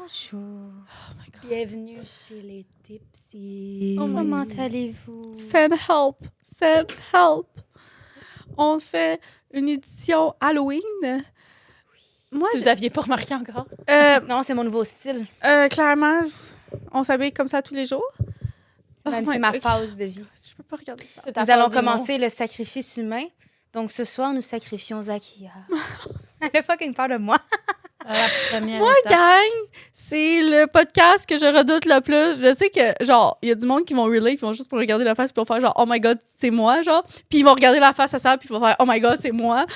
Bonjour. Oh my God. Bienvenue chez les Tipsy. Comment allez-vous? Send help. Send help. On fait une édition Halloween. Moi, Si vous n'aviez pas remarqué encore. Non, c'est mon nouveau style. clairement, on s'habille comme ça tous les jours. C'est ma phase de vie. Je peux pas regarder ça. Nous allons commencer le sacrifice humain. Donc, ce soir, nous sacrifions Zakia. Elle a fucking peur de moi. La première Moi, étape. gang, c'est le podcast que je redoute le plus. Je sais que, genre, il y a du monde qui vont relate, qui vont juste pour regarder la face, puis vont faire genre, oh my god, c'est moi, genre. Puis ils vont regarder la face à ça, puis ils vont faire, oh my god, c'est moi.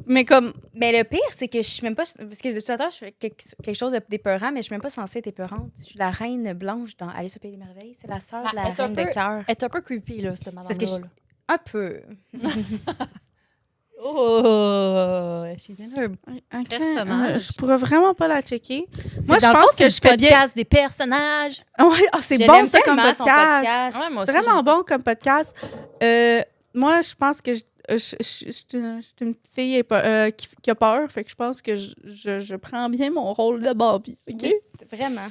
Mais comme, Mais le pire, c'est que je suis même pas... Parce que de tout à l'heure, je fais quelque chose d'épeurant, mais je suis même pas censée être épeurante. Je suis la reine blanche dans Alice au Pays des Merveilles. C'est la sœur de la elle est un reine peu- de cœur. Elle est un peu creepy, là, cette Parce que madame-là. Un peu. Oh, she's in her... ok, Personnage. je pourrais vraiment pas la checker. Moi, Moi, je je pense que je fais bien. podcast des personnages. Ouais, c'est Je bon, l'aime ça, comme tellement, son podcast. Ouais, moi aussi, Vraiment j'aime ça. bon comme podcast. Moi, je pense que je suis une fille qui a peur, fait que je pense que je prends bien mon rôle de Barbie. OK? Oui, vraiment.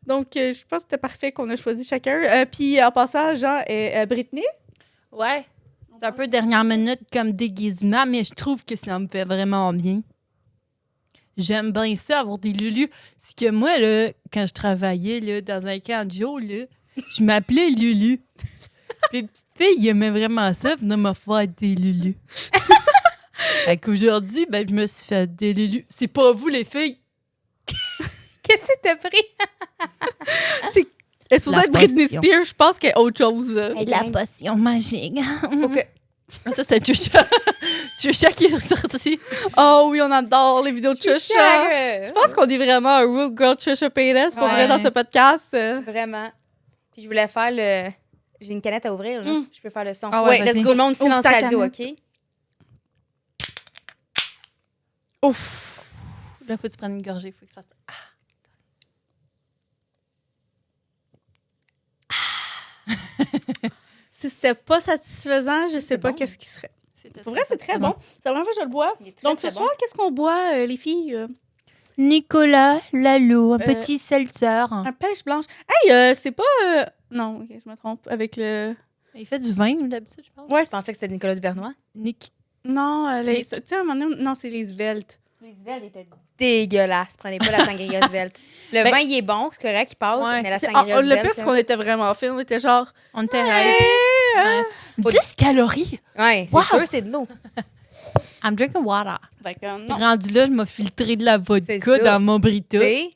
Donc, je pense que c'était parfait qu'on a choisi chacun. Puis, en passant, Jean et Brittany. Ouais. C'est un peu dernière minute comme déguisement, mais je trouve que ça me fait vraiment bien. J'aime bien ça, avoir des Lulu. Parce que moi, là, quand je travaillais là, dans un camp de jour, là, je m'appelais Lulu. Puis les petites filles, ils aimaient vraiment ça, venir me faire des Lulu. Fait qu'aujourd'hui, ben, je me suis fait des Lulu. C'est pas vous, les filles. Qu'est-ce que t'as pris? Est-ce que vous La êtes Britney potion. Spears? Je pense qu'il y a autre chose. La potion magique. Faut que... Ça, c'est Trisha. Trisha qui est ressortie. Oh oui, on adore les vidéos de Trisha. Je pense qu'on est vraiment un real girl Trisha Paytas, pour vrai, Ouais. dans ce podcast. Vraiment. Puis je voulais faire le... J'ai une canette à ouvrir, là. Je peux faire le son. Ah ouais, ouais, vas-y. let's go. Le monde silence ta radio, canette. OK? Ouf. Là, faut que tu prennes une gorgée. Faut que ça... Si c'était pas satisfaisant, je sais pas bon. qu'est-ce qui serait. Pour vrai, c'est très bon. C'est la première fois que je le bois. Il est très, Donc, très ce soir, qu'est-ce qu'on boit, les filles? Nicolas Lalou, un petit seltzer. Un pêche blanche. Hey, c'est pas... Non, ok, je me trompe. Avec le... Il fait du vin, d'habitude, je pense. Ouais, Je pensais que c'était Nicolas Duvernois. Nick. non, tu C'est- sais, à un moment donné, non, c'est les Svelte. Les Svelte étaient dégueulasses. Prenez pas la sangria Svelte. Le Ben- vin, il est bon, c'est correct, il passe, Ouais, mais la C'est- sangria le Svelte... pire, c'est qu'on était vraiment fines. On était genre... On était hype. Ouais. 10 calories. Ouais, c'est Wow! sûr, c'est de l'eau. I'm drinking water. Fait que, non. Rendu là, je m'ai filtré de la C'est vodka ça. dans mon Brita. Tu sais?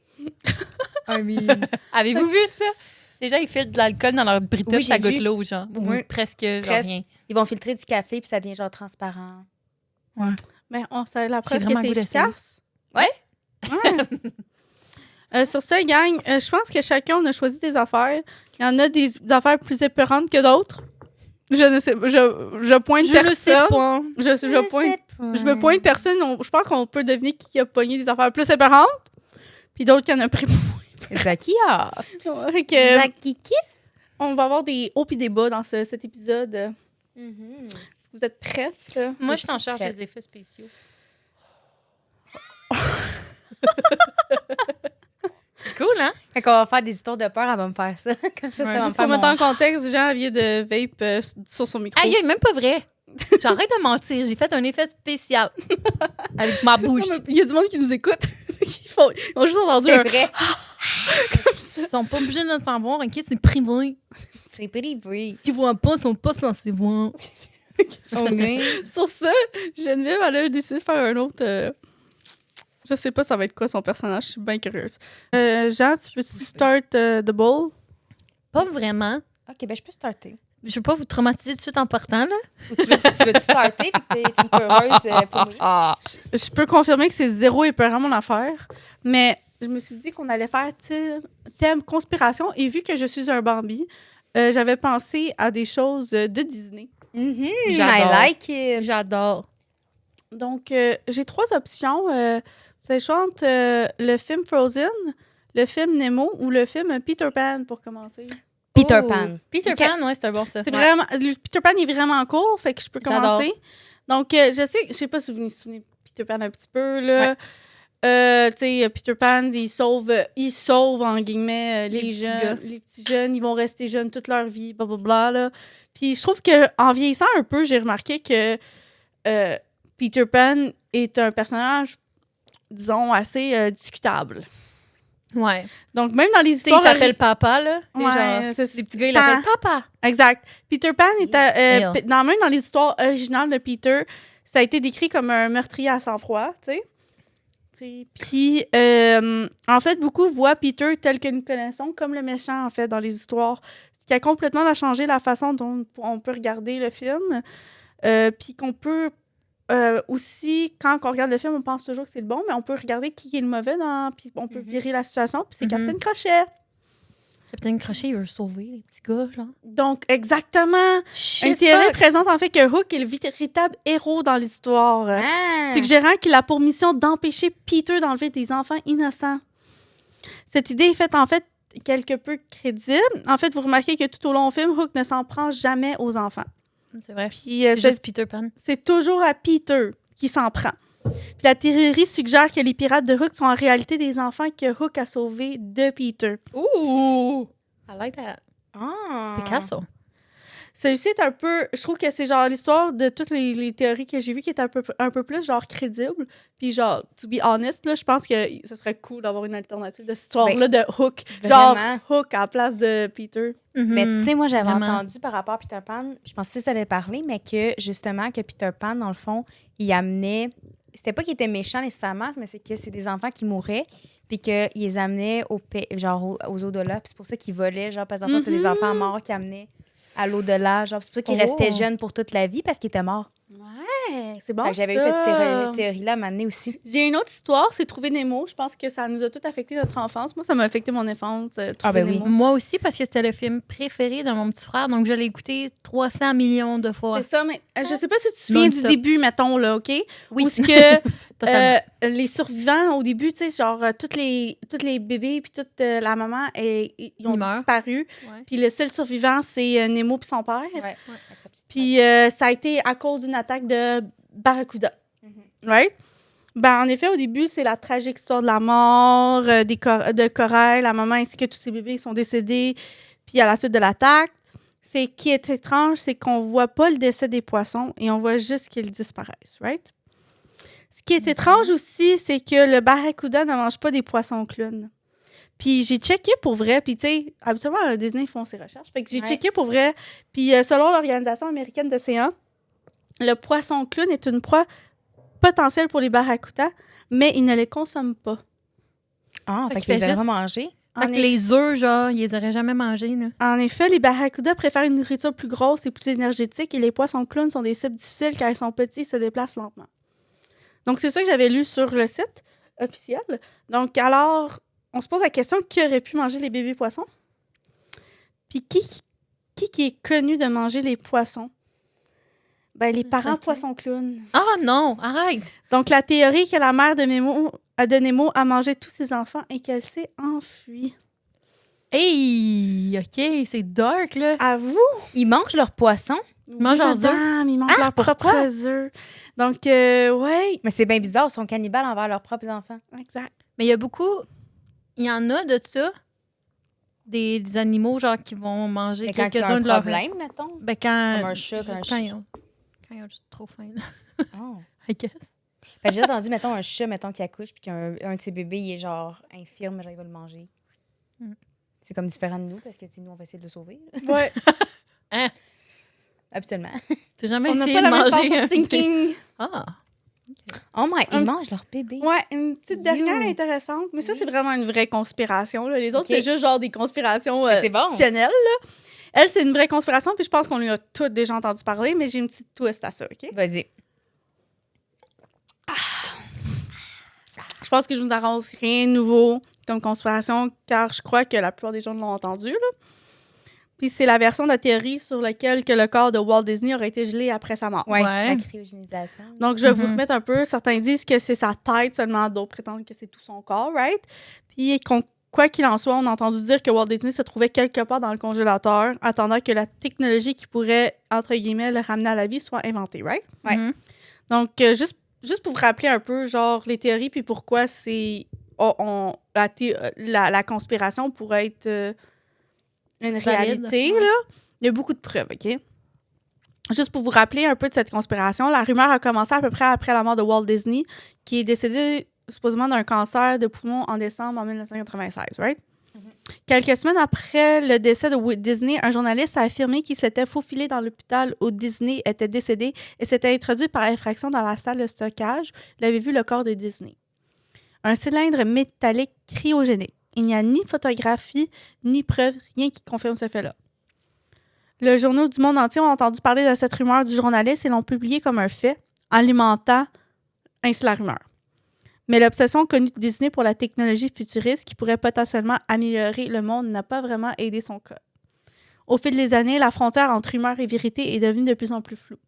I mean... Avez-vous vu ça? Les gens, ils filtrent de l'alcool dans leur Brita, Oui, puis ça j'ai goûte vu. l'eau, genre. Ou Oui. presque, genre Presque. rien. Ils vont filtrer du café, puis ça devient genre transparent. Mais c'est la J'ai preuve que vraiment c'est goût d'essayer. efficace. Ouais. Ouais. Sur ça, gang, je pense que chacun, on a choisi des affaires. Il y en a des affaires plus épeurantes que d'autres. Je ne sais je pointe Je personne. ne sais pas. Je me pointe personne. Je pense qu'on peut deviner qui a pogné des affaires plus épeurantes. Puis d'autres qui en ont pris moins. Zakia. Fait que, Zakiki. on va avoir des hauts et des bas dans cet épisode. Est-ce que vous êtes prêtes? Moi, je suis en charge prête. des effets spéciaux. Cool, hein? Fait qu'on va faire des histoires de peur, elle va me faire ça. Comme ça, Ouais, ça va me Juste faire pour mettre mon... en contexte, Jean vient de vape sur son micro. Aïe, même pas vrai. J'arrête de mentir. J'ai fait un effet spécial avec ma bouche. Non, mais il y a du monde qui nous écoute. Ils ont juste entendu C'est un vrai. comme ça. Ils sont pas obligés de le savoir, ok? C'est privé. C'est privé. Ce qu'ils voient pas, ils sont pas censés voir. Sur ça, Geneviève, elle a décidé de faire un autre... Je sais pas ça va être quoi son personnage, je suis bien curieuse. Jean, tu peux-tu start The Bull? Pas vraiment. OK, ben je peux starter. Je veux pas vous traumatiser tout de suite en partant, là. Ou tu veux-tu starter, puis t'es une peureuse pour moi? Je peux confirmer que c'est zéro épeurant mon affaire, mais je me suis dit qu'on allait faire thème conspiration, et vu que je suis un Bambi, j'avais pensé à des choses de Disney. J'adore. I like it. J'adore. Donc, j'ai 3 options. C'est le choix entre le film Frozen, le film Nemo ou le film Peter Pan pour commencer. Peter Oh. Pan. Peter Ok. Pan, ouais, c'est un bon ça. C'est Ouais. vraiment... Le Peter Pan est vraiment court, fait que je peux J'adore. commencer. Donc, je sais pas si vous vous souvenez de Peter Pan un petit peu, là. tu sais, Peter Pan, il sauve en guillemets, les petits jeunes. gars. Les petits jeunes, ils vont rester jeunes toute leur vie, blablabla, là. Puis je trouve qu'en vieillissant un peu, j'ai remarqué que Peter Pan est un personnage, disons, assez discutable. Ouais. Donc, même dans les Tu sais, histoires... il s'appelle Papa, là. Les Ouais, genre, c'est- les petits gars, ils Pan. l'appellent Papa. Exact. Peter Pan est Yeah. même dans les histoires originales de Peter, ça a été décrit comme un meurtrier à sang-froid, tu sais. Puis, en fait, beaucoup voient Peter tel que nous connaissons comme le méchant, en fait, dans les histoires. Ce qui a complètement changé la façon dont on peut regarder le film. Puis qu'on peut aussi, quand on regarde le film, on pense toujours que c'est le bon, mais on peut regarder qui est le mauvais, puis on peut virer la situation, puis c'est Captain Crochet. Captain Crochet, il veut sauver les petits gars, genre. Donc, exactement. Shit, Une théorie fuck. présente en fait que Hook est le véritable héros dans l'histoire, Ah! suggérant qu'il a pour mission d'empêcher Peter d'enlever des enfants innocents. Cette idée est faite en fait quelque peu crédible. En fait, vous remarquez que tout au long du film, Hook ne s'en prend jamais aux enfants. C'est vrai. Puis, C'est juste Peter Pan. c'est toujours à Peter qui s'en prend. Puis la théorie suggère que les pirates de Hook sont en réalité des enfants que Hook a sauvés de Peter. Ooh! I like that. Ah! Picasso. Celui-ci est un peu... Je trouve que c'est genre l'histoire de toutes les théories que j'ai vues qui est un peu plus genre crédible. Puis genre, to be honest, là, je pense que ce serait cool d'avoir une alternative de cette histoire-là de Hook. Genre vraiment. Hook à la place de Peter. Mais tu sais, moi, j'avais Vraiment. entendu par rapport à Peter Pan, je pensais que ça allait parler, mais que justement, que Peter Pan, dans le fond, il amenait. C'était pas qu'il était méchant nécessairement, mais c'est que c'est des enfants qui mouraient, puis qu'il les amenait aux au-delà. Puis c'est pour ça qu'ils volaient, genre, parce que c'est des enfants morts qui amenaient à l'au-delà. Genre, c'est pour ça qu'ils restaient jeunes pour toute la vie parce qu'ils étaient morts. Ouais, c'est bon. Fait que j'avais eu ça. cette théorie-là à m'amener aussi. J'ai une autre histoire, c'est Trouver Nemo. Je pense que ça nous a tout affecté notre enfance. Moi, ça m'a affecté mon enfance. ben oui. Nemo. Moi aussi, parce que c'était le film préféré de mon petit frère, donc je l'ai écouté 300 millions de fois. C'est ça, mais je sais pas si tu te souviens du Non-stop. début, mettons, là, OK? Oui. Où ce que Totalement. les survivants, au début, tu sais, genre, tous les bébés puis toute la maman, ils ont Ils meurent. disparu. Ouais. Puis le seul survivant, c'est Nemo puis son père. Ouais. Puis ça a été à cause d'une attaque de barracuda. Right? Ben, en effet, au début, c'est la tragique histoire de la mort de Corail, la maman ainsi que tous ses bébés sont décédés. Puis à la suite de l'attaque, ce qui est étrange, c'est qu'on voit pas le décès des poissons et on voit juste qu'ils disparaissent. Right? Ce qui est étrange aussi, c'est que le barracuda ne mange pas des poissons clowns. Puis j'ai checké pour vrai, puis tu sais, habituellement, Disney, ils font ses recherches. Fait que j'ai checké pour vrai. Puis selon l'Organisation américaine d'océan, le poisson clown est une proie potentielle pour les barracudas, mais ils ne les consomment pas. Ah, Fait fait qu'il qu'ils fait les auraient juste- pas mangés. Fait que les œufs, genre, ils les auraient jamais mangés, là. En effet, les barracudas préfèrent une nourriture plus grosse et plus énergétique, et les poissons clowns sont des cibles difficiles car ils sont petits et se déplacent lentement. Donc, c'est ça que j'avais lu sur le site officiel. Donc, alors, on se pose la question, qui aurait pu manger les bébés poissons? Puis qui est connu de manger les poissons? Ben, les parents Requin. poissons clowns. Ah non, arrête! Donc, la théorie est que la mère de Nemo a mangé tous ses enfants et qu'elle s'est enfuie. Hey! OK, c'est dark, là. À vous? Ils mangent leurs poissons, Ils mangent leurs œufs. Madame, ils mangent leurs pourquoi? propres œufs. Donc, ouais, mais c'est bien bizarre, ils sont cannibales envers leurs propres enfants. exact. Mais il y a beaucoup... Il y en a de ça, des animaux, genre, qui vont manger Mais quand il y a quelques-uns un de leurs... problème, mettons. Ben, quand... Comme un chat, juste un quand, chien. quand ils ont juste trop faim, là, Oh. I guess. Fait que j'ai entendu, mettons, un chat, mettons, qui accouche, puis qu'un un de ses bébés, il est genre infirme, genre, il va le manger. Mm. C'est comme différent de nous, parce que, tu sais, nous, on va essayer de le sauver. là. Ouais. Absolument. T'as jamais On n'a essayé pas de la même manger façon un de thinking. Ah! Oh my, ils Un- mangent leur bébé. Ouais, une petite dernière You. intéressante. Mais ça, c'est vraiment une vraie conspiration. Là. Les autres, Ok. c'est juste genre des conspirations Mais c'est bon. fictionnelles. Là. Elle, c'est une vraie conspiration, puis je pense qu'on lui a toutes déjà entendu parler, mais j'ai une petite twist à ça, OK? Vas-y. Je pense que je vous annonce rien de nouveau comme conspiration, car je crois que la plupart des gens l'ont entendu. Là. Puis c'est la version de la théorie sur laquelle que le corps de Walt Disney aurait été gelé après sa mort. Ouais, Ouais. la cryogénisation. Donc, je vais vous Mhm. remettre un peu. Certains disent que c'est sa tête seulement, d'autres prétendent que c'est tout son corps, right? Puis, quoi qu'il en soit, on a entendu dire que Walt Disney se trouvait quelque part dans le congélateur, attendant que la technologie qui pourrait, entre guillemets, le ramener à la vie soit inventée, right? Ouais. Mhm. Donc, juste juste pour vous rappeler un peu, genre, les théories, puis pourquoi c'est... la conspiration pourrait être une réalité, là. Il y a beaucoup de preuves, OK? Juste pour vous rappeler un peu de cette conspiration, la rumeur a commencé à peu près après la mort de Walt Disney, qui est décédé supposément d'un cancer de poumon en décembre 1996, right? Quelques semaines après le décès de Walt Disney, un journaliste a affirmé qu'il s'était faufilé dans l'hôpital où Disney était décédé et s'était introduit par infraction dans la salle de stockage. Il avait vu le corps de Disney. Un cylindre métallique cryogénique. Il n'y a ni photographie, ni preuve, rien qui confirme ce fait-là. Les journaux du monde entier ont entendu parler de cette rumeur du journaliste et l'ont publié comme un fait, alimentant ainsi la rumeur. Mais l'obsession connue de Disney pour la technologie futuriste qui pourrait potentiellement améliorer le monde n'a pas vraiment aidé son cas. Au fil des années, la frontière entre rumeur et vérité est devenue de plus en plus floue.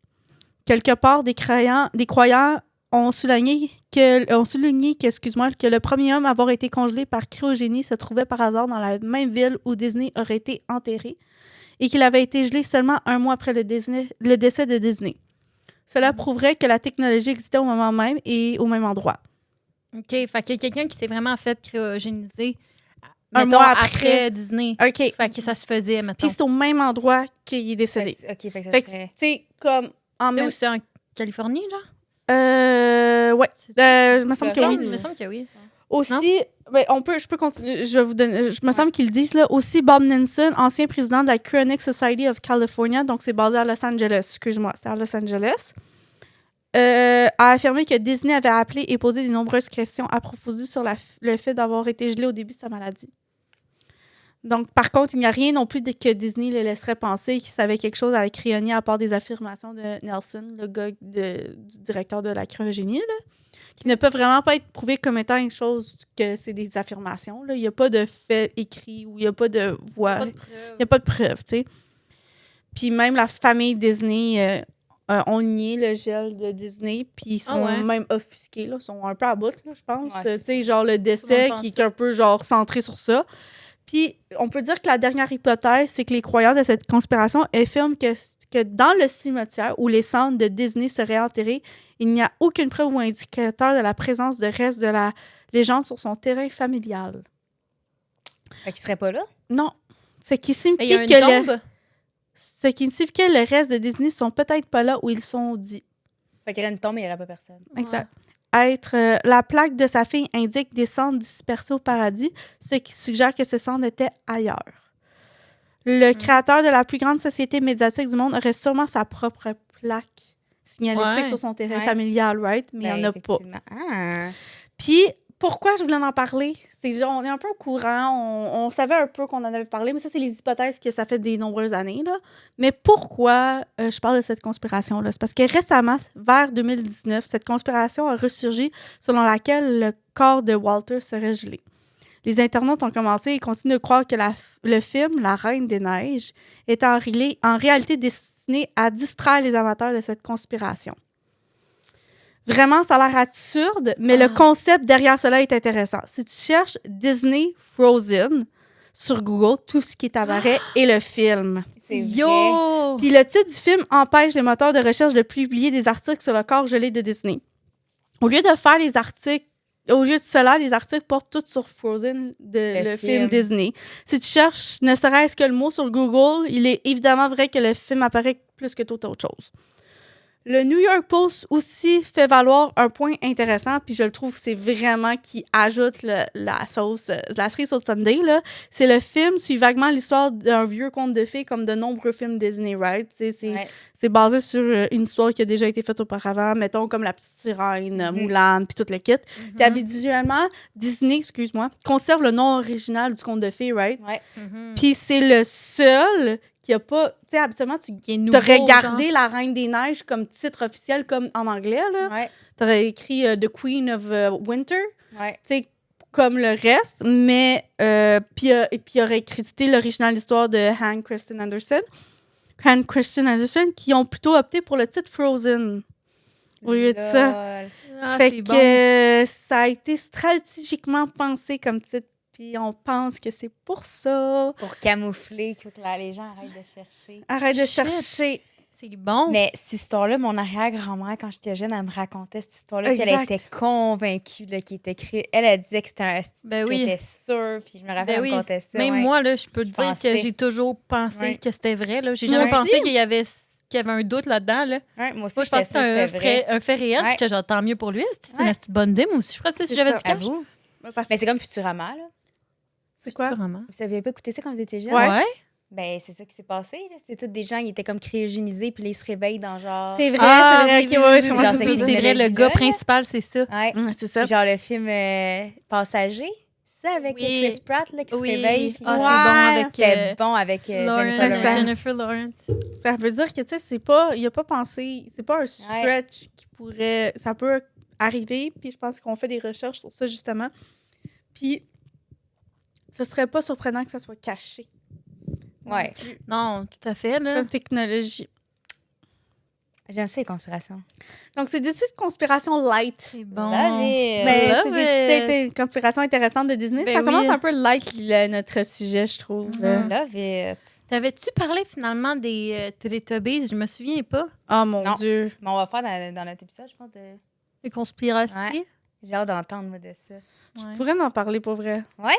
Quelque part, des croyants ont souligné que le premier homme à avoir été congelé par cryogénie se trouvait par hasard dans la même ville où Disney aurait été enterré et qu'il avait été gelé seulement un mois après le décès de Disney. Cela prouverait que la technologie existait au moment même et au même endroit. OK, fait qu'il y a quelqu'un qui s'est vraiment fait cryogéniser Un mettons, mois après Disney. OK. Fait que ça se faisait, mettons. Puis c'est au même endroit qu'il est décédé. OK, fait que ça Fait que, tu serait... sais, comme... Tu sais où c'était en Californie, genre? Ouais. Je me semble que oui. Il me semble que oui. Aussi, ben, je peux continuer. Je vais vous donner. Je me semble qu'ils le disent là. Aussi, Bob Nelson, ancien président de la Cryonic Society of California, donc c'est basé à Los Angeles. Excuse-moi, c'est à Los Angeles. A affirmé que Disney avait appelé et posé de nombreuses questions approfondies sur le fait d'avoir été gelé au début de sa maladie. Donc, par contre, il n'y a rien non plus que Disney le laisserait penser qu'il savait quelque chose à la cryonie à part des affirmations de Nelson, le gars du directeur de la cryogénie, là, qui ne peuvent vraiment pas être prouvées comme étant une chose que c'est des affirmations. Là. Il n'y a pas de fait écrit ou il n'y a pas de voix. Il n'y a pas de preuve, tu sais. Puis même la famille Disney ont nié le gel de Disney, puis ils sont même offusqués, là. Ils sont un peu à bout, là, je pense. Ouais, tu sais, genre le décès qui est un peu genre centré sur ça. Puis, on peut dire que la dernière hypothèse, c'est que les croyants de cette conspiration affirment que dans le cimetière où les cendres de Disney seraient enterrées, il n'y a aucune preuve ou indicateur de la présence de restes de la légende sur son terrain familial. Fait qu'il serait pas là? Non. Ce qui signifie Il y a une que tombe? ce qui signifie que le reste de Disney sont peut-être pas là où ils sont dits. Fait qu'il y aurait une tombe et il n'y aurait pas personne. Exact. La plaque de sa fille indique des cendres dispersées au paradis, ce qui suggère que ces cendres étaient ailleurs. Le créateur de la plus grande société médiatique du monde aurait sûrement sa propre plaque signalétique sur son terrain familial, right? Mais il n'y en a pas. Ah. Puis, pourquoi je voulais en parler? C'est genre, on est un peu au courant, on savait un peu qu'on en avait parlé, mais ça, c'est les hypothèses que ça fait des nombreuses années, là. Mais pourquoi je parle de cette conspiration-là? C'est parce que récemment, vers 2019, cette conspiration a ressurgi selon laquelle le corps de Walter serait gelé. Les internautes ont commencé et continuent de croire que le film La Reine des Neiges est en réalité destiné à distraire les amateurs de cette conspiration. Vraiment, ça a l'air absurde, mais le concept derrière cela est intéressant. Si tu cherches Disney Frozen sur Google, tout ce qui t'apparaît est le film. Yo! Puis le titre du film empêche les moteurs de recherche de publier des articles sur le corps gelé de Disney. Au lieu de cela, les articles portent tous sur Frozen, le film Disney. Si tu cherches ne serait-ce que le mot sur Google, il est évidemment vrai que le film apparaît plus que toute autre chose. Le New York Post aussi fait valoir un point intéressant, puis je le trouve, c'est vraiment qui ajoute la cerise au sundae, là. C'est le film suit vaguement l'histoire d'un vieux conte de fées comme de nombreux films Disney, right? C'est basé sur une histoire qui a déjà été faite auparavant, mettons comme La Petite Sirène, Moulin, puis tout le kit. Puis habituellement, Disney, conserve le nom original du conte de fées, right? Ouais. Puis c'est le seul qui a pas... Tu sais, habituellement, tu aurais gardé La Reine des Neiges comme titre officiel, comme en anglais, là. Ouais. Tu aurais écrit The Queen of Winter, Ouais. tu sais, comme le reste, mais... puis il aurait crédité l'original histoire de Han Christian Andersen, qui ont plutôt opté pour le titre Frozen au lieu de ça. Fait que ça a été stratégiquement pensé comme titre. Puis on pense que c'est pour ça. Pour camoufler, que les gens arrêtent de chercher. Arrête de chercher. C'est bon. Mais cette histoire-là, mon arrière-grand-mère, quand j'étais jeune, elle me racontait cette histoire-là, puis elle Exact. était convaincue là, qu'il était créé. Elle disait que c'était un Ben oui. était sûre, puis je me rappelle, Ben elle oui. me contait ça. Même ouais. moi, là, je peux te Je dire pensais. que j'ai toujours pensé Ouais. que c'était vrai. Là. J'ai Moi jamais aussi. pensé qu'il y avait un doute là-dedans. Là. Ouais, moi aussi, Moi, je j'étais pensais que sûre que c'était c'était vrai. un fait réel. Ouais. Puis j'étais genre, tant mieux pour lui. C'est une Ouais. petite bonne idée. Moi aussi, je ferais ça si C'est j'avais ça. du cash. Avoue. Parce Mais c'est comme Futurama, là. c'est quoi? Sûrement. Vous saviez pas écouter ça quand vous étiez jeune? Ouais. Ben, c'est ça qui s'est passé. là. C'était tous des gens qui étaient comme cryogénisés, puis là, ils se réveillent dans genre. C'est vrai, Ah, c'est vrai. oui, Ok, oui, ouais, oui, je oui, comprends genre, ce que c'est tu veux c'est dire. vrai, le technologie-là, gars là. principal, c'est ça. Ouais. C'est ça. Genre le film Passager, ça, avec Oui. Chris Pratt, là, qui Oui. se réveille. puis- Ah, Ouais. c'est bon avec C'était bon avec Lawrence, Jennifer Lawrence. Jennifer Lawrence. Ça veut dire que, tu sais, c'est pas... Il a pas pensé... C'est pas un stretch qui pourrait... Ça peut arriver, puis je pense qu'on fait des recherches sur ça, justement. Puis, ce serait pas surprenant que ça soit caché. Ouais. Non, tout à fait. Là. Comme technologie. J'aime ça, les conspirations. Donc, c'est des petites conspirations light. C'est bon. Love it. Mais Love c'est it. des petites conspirations intéressantes de Disney. Ben Ça oui. commence un peu light, notre sujet, je trouve. Love it. T'avais-tu parlé finalement des Teletubbies? Je me souviens pas. Oh mon Non. Dieu. Mais on va faire dans notre épisode, je pense. Les conspirations. Ouais. J'ai hâte d'entendre, moi, de ça. Je Ouais. pourrais en parler pour vrai. Ouais?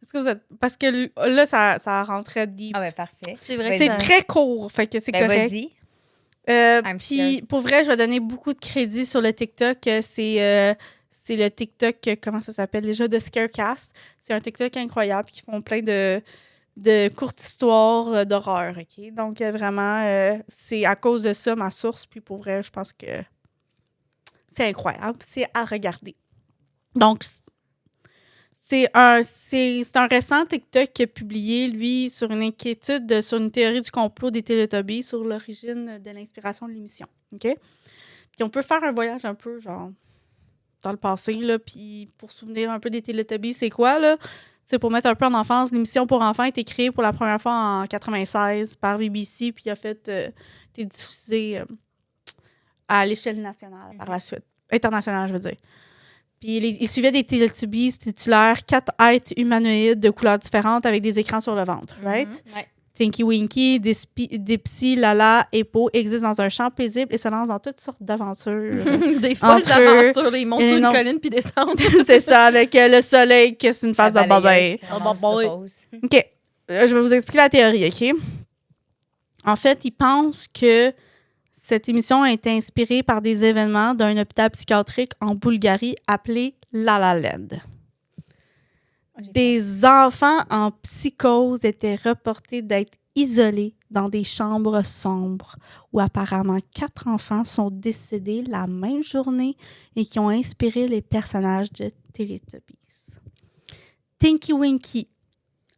Est-ce que vous êtes... Parce que là, ça rentrait deep. Ah, ben, parfait. C'est vrai que C'est ça- très court, fait que c'est Ben, correct. vas-y. I'm Puis scared. pour vrai, je vais donner beaucoup de crédit sur le TikTok. C'est le TikTok, comment ça s'appelle déjà, de Scarecast. C'est un TikTok incroyable qui font plein de courtes histoires d'horreur. OK? Donc vraiment, c'est à cause de ça ma source. Puis pour vrai, je pense que c'est incroyable. C'est à regarder. Donc, c'est un récent TikTok qui a publié, lui, sur une inquiétude, sur une théorie du complot des Teletubbies, sur l'origine de l'inspiration de l'émission. OK? Puis on peut faire un voyage un peu, genre, dans le passé, là, puis pour se souvenir un peu des Teletubbies, c'est quoi, là? C'est pour mettre un peu en enfance. L'émission pour enfants a été créée pour la première fois en 96 par BBC, puis a été diffusée à l'échelle nationale par la suite. Internationale, je veux dire. Puis il suivait des Teletubbies titulaires, 4 êtres humanoïdes de couleurs différentes avec des écrans sur le ventre, right? Ouais. Tinky Winky, Dipsy, Lala et Po existent dans un champ paisible et se lancent dans toutes sortes d'aventures. des folles Entre eux aventures. Ils montent et sur une non. colline puis descendent. C'est ça, avec le soleil que c'est une face de La bébé. balayeuse qui Ah, ramasse babaye. du rose. OK. Je vais vous expliquer la théorie, OK? En fait, ils pensent que cette émission a été inspirée par des événements d'un hôpital psychiatrique en Bulgarie appelé La La Land. Des enfants en psychose étaient reportés d'être isolés dans des chambres sombres où apparemment 4 enfants sont décédés la même journée et qui ont inspiré les personnages de Teletubbies. Tinky Winky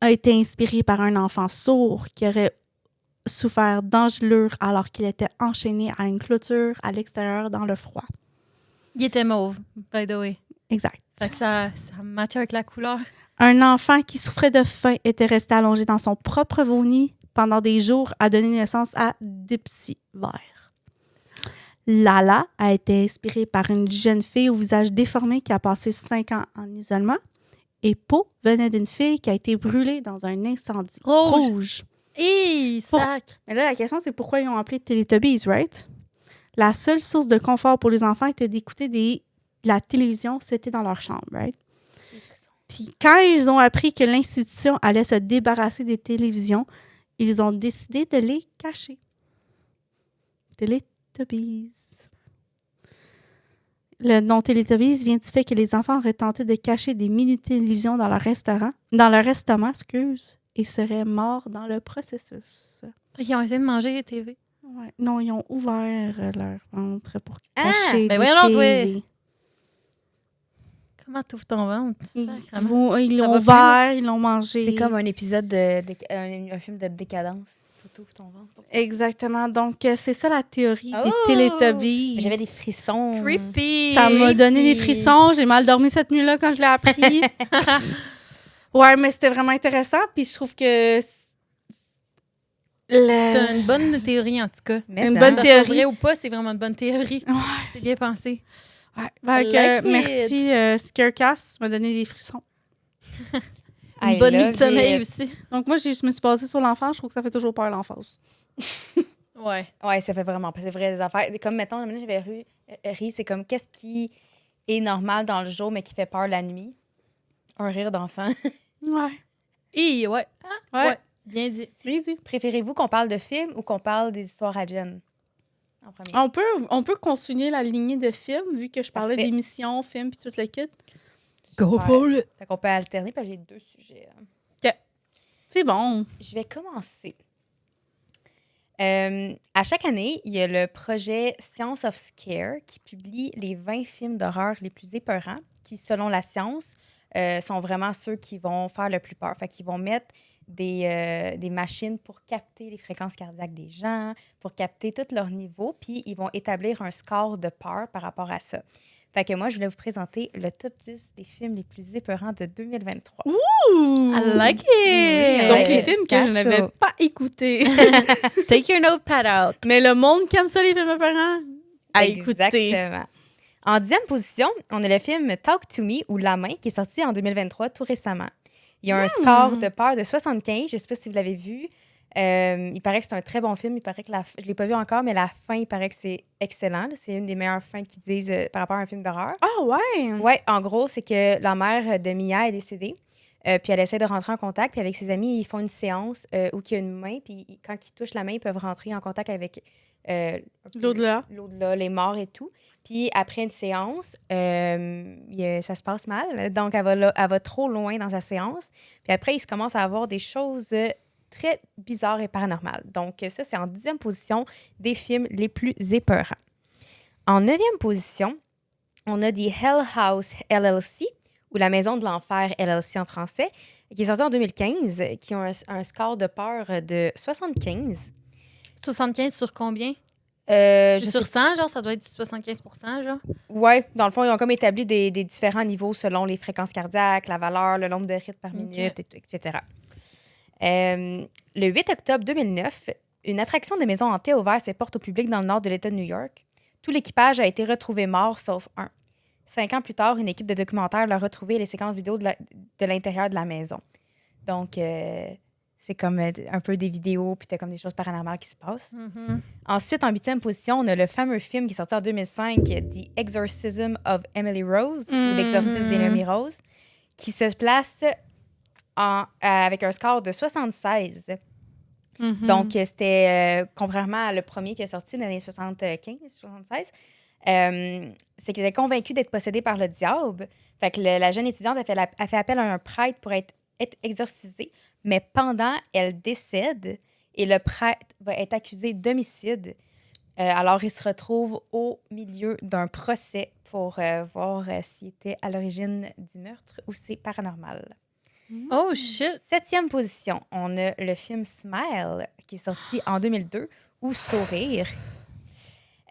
a été inspiré par un enfant sourd qui aurait souffert d'engelure alors qu'il était enchaîné à une clôture à l'extérieur dans le froid. Il était mauve, by the way. Exact. Fait que ça matchait avec la couleur. Un enfant qui souffrait de faim était resté allongé dans son propre vomi pendant des jours a donné naissance à Dipsy Vert. Lala a été inspirée par une jeune fille au visage déformé qui a passé 5 ans en isolement. Et Po venait d'une fille qui a été brûlée dans un incendie rouge. Hé, Pour- sac! Mais là, la question, c'est pourquoi ils ont appelé Teletubbies, right? La seule source de confort pour les enfants était d'écouter de la télévision, c'était dans leur chambre, right? Puis quand ils ont appris que l'institution allait se débarrasser des télévisions, ils ont décidé de les cacher. Teletubbies. Le nom Teletubbies vient du fait que les enfants auraient tenté de cacher des mini-télévisions dans leur estomac, et seraient morts dans le processus. Ils ont essayé de manger les TV. Ouais. Non, ils ont ouvert leur ventre pour Ah! cacher Ben des voyons donc, télé. Comment t'ouvres ton ventre? Ils Sacrément. ils Ça l'ont va ouvert, ils l'ont mangé. C'est comme un épisode un film de décadence. Photo pour ton ventre. Exactement. Donc, c'est ça la théorie des Oh! Teletubbies. J'avais des frissons. Creepy! Ça m'a donné des Creepy. frissons. J'ai mal dormi cette nuit-là quand je l'ai appris. Ouais, mais c'était vraiment intéressant. Puis je trouve que C'est une bonne théorie, en tout cas. Mais Une ça, bonne Ça théorie. soit vrai ou pas, c'est vraiment une bonne théorie. Ouais. C'est bien pensé. Ouais. Fait que, like it. merci, Scarecast. Ça m'a donné des frissons. Une I bonne nuit love de sommeil it. aussi. Donc, moi, je me suis basée sur l'enfance. Je trouve que ça fait toujours peur, l'enfance. Ouais. Ouais, ça fait vraiment pas. C'est vrai, des affaires. Comme, mettons, la minute j'avais ri, c'est comme qu'est-ce qui est normal dans le jour, mais qui fait peur la nuit? Un rire d'enfant. Ouais. Ouais. Ouais. Ouais. Bien dit. Easy. Préférez-vous qu'on parle de films ou qu'on parle des histoires à Jen? En premier. On peut continuer la lignée de films, vu que je parlais Parfait. d'émissions, films, puis tout le kit. Go Ouais. for it. Fait qu'on peut alterner, parce que j'ai 2 sujets. C'est bon. Je vais commencer. À chaque année, il y a le projet Science of Scare qui publie les 20 films d'horreur les plus épeurants qui, selon la science, sont vraiment ceux qui vont faire le plus peur. Fait qu'ils vont mettre des machines pour capter les fréquences cardiaques des gens, pour capter tous leurs niveaux, puis ils vont établir un score de peur par rapport à ça. Fait que moi, je voulais vous présenter le top 10 des films les plus épeurants de 2023. Ouh! I like it. Oui, Donc, Ouais. les films que je Picasso. n'avais pas écoutés. Take your notepad out. Mais le monde qui aime ça, les films épeurants, à écouter. Exactement. En 10e position, on a le film Talk to Me ou La Main qui est sorti en 2023 tout récemment. Il y a un score de peur de 75. Je ne sais pas si vous l'avez vu. Il paraît que c'est un très bon film. Il paraît que je ne l'ai pas vu encore, mais la fin, il paraît que c'est excellent. là. C'est une des meilleures fins qu'ils disent par rapport à un film d'horreur. Ah ouais! Ouais, en gros, c'est que la mère de Mia est décédée. Puis elle essaie de rentrer en contact. Puis avec ses amis, ils font une séance où il y a une main. Puis quand ils touchent la main, ils peuvent rentrer en contact avec un peu L'au-delà. l'au-delà, les morts et tout. Puis après une séance, ça se passe mal. Donc, elle va trop loin dans sa séance. Puis après, il se commence à avoir des choses très bizarres et paranormales. Donc, ça, c'est en 10e position des films les plus épeurants. En 9e position, on a The Hell House LLC, ou La Maison de l'Enfer LLC en français, qui est sorti en 2015, qui ont un score de peur de 75. 75 sur combien? Je Sur sais 100, genre, ça doit être 75 genre. Ouais, dans le fond, ils ont comme établi des différents niveaux selon les fréquences cardiaques, la valeur, le nombre de rythmes par minute, etc. Le 8 octobre 2009, une attraction de maison hantée a ouvert ses portes au public dans le nord de l'État de New York. Tout l'équipage a été retrouvé mort, sauf un. 5 ans plus tard, une équipe de documentaires l'a retrouvé les séquences vidéo de l'intérieur de la maison. Donc, c'est comme un peu des vidéos, puis t'as comme des choses paranormales qui se passent. Ensuite, en 8e position, on a le fameux film qui est sorti en 2005, The Exorcism of Emily Rose, ou L'Exorcisme d'Emily Rose, qui se place avec un score de 76. Donc, c'était, contrairement à le premier qui est sorti dans les années 75-76, c'est qu'il était convaincu d'être possédé par le diable. Fait que la jeune étudiante a fait appel à un prêtre pour être exorcisée, mais pendant, elle décède et le prêtre va être accusé d'homicide. Alors, il se retrouve au milieu d'un procès pour voir s'il était à l'origine du meurtre ou c'est paranormal. Oh shit! 7e position, on a le film Smile qui est sorti en 2002 ou Sourire.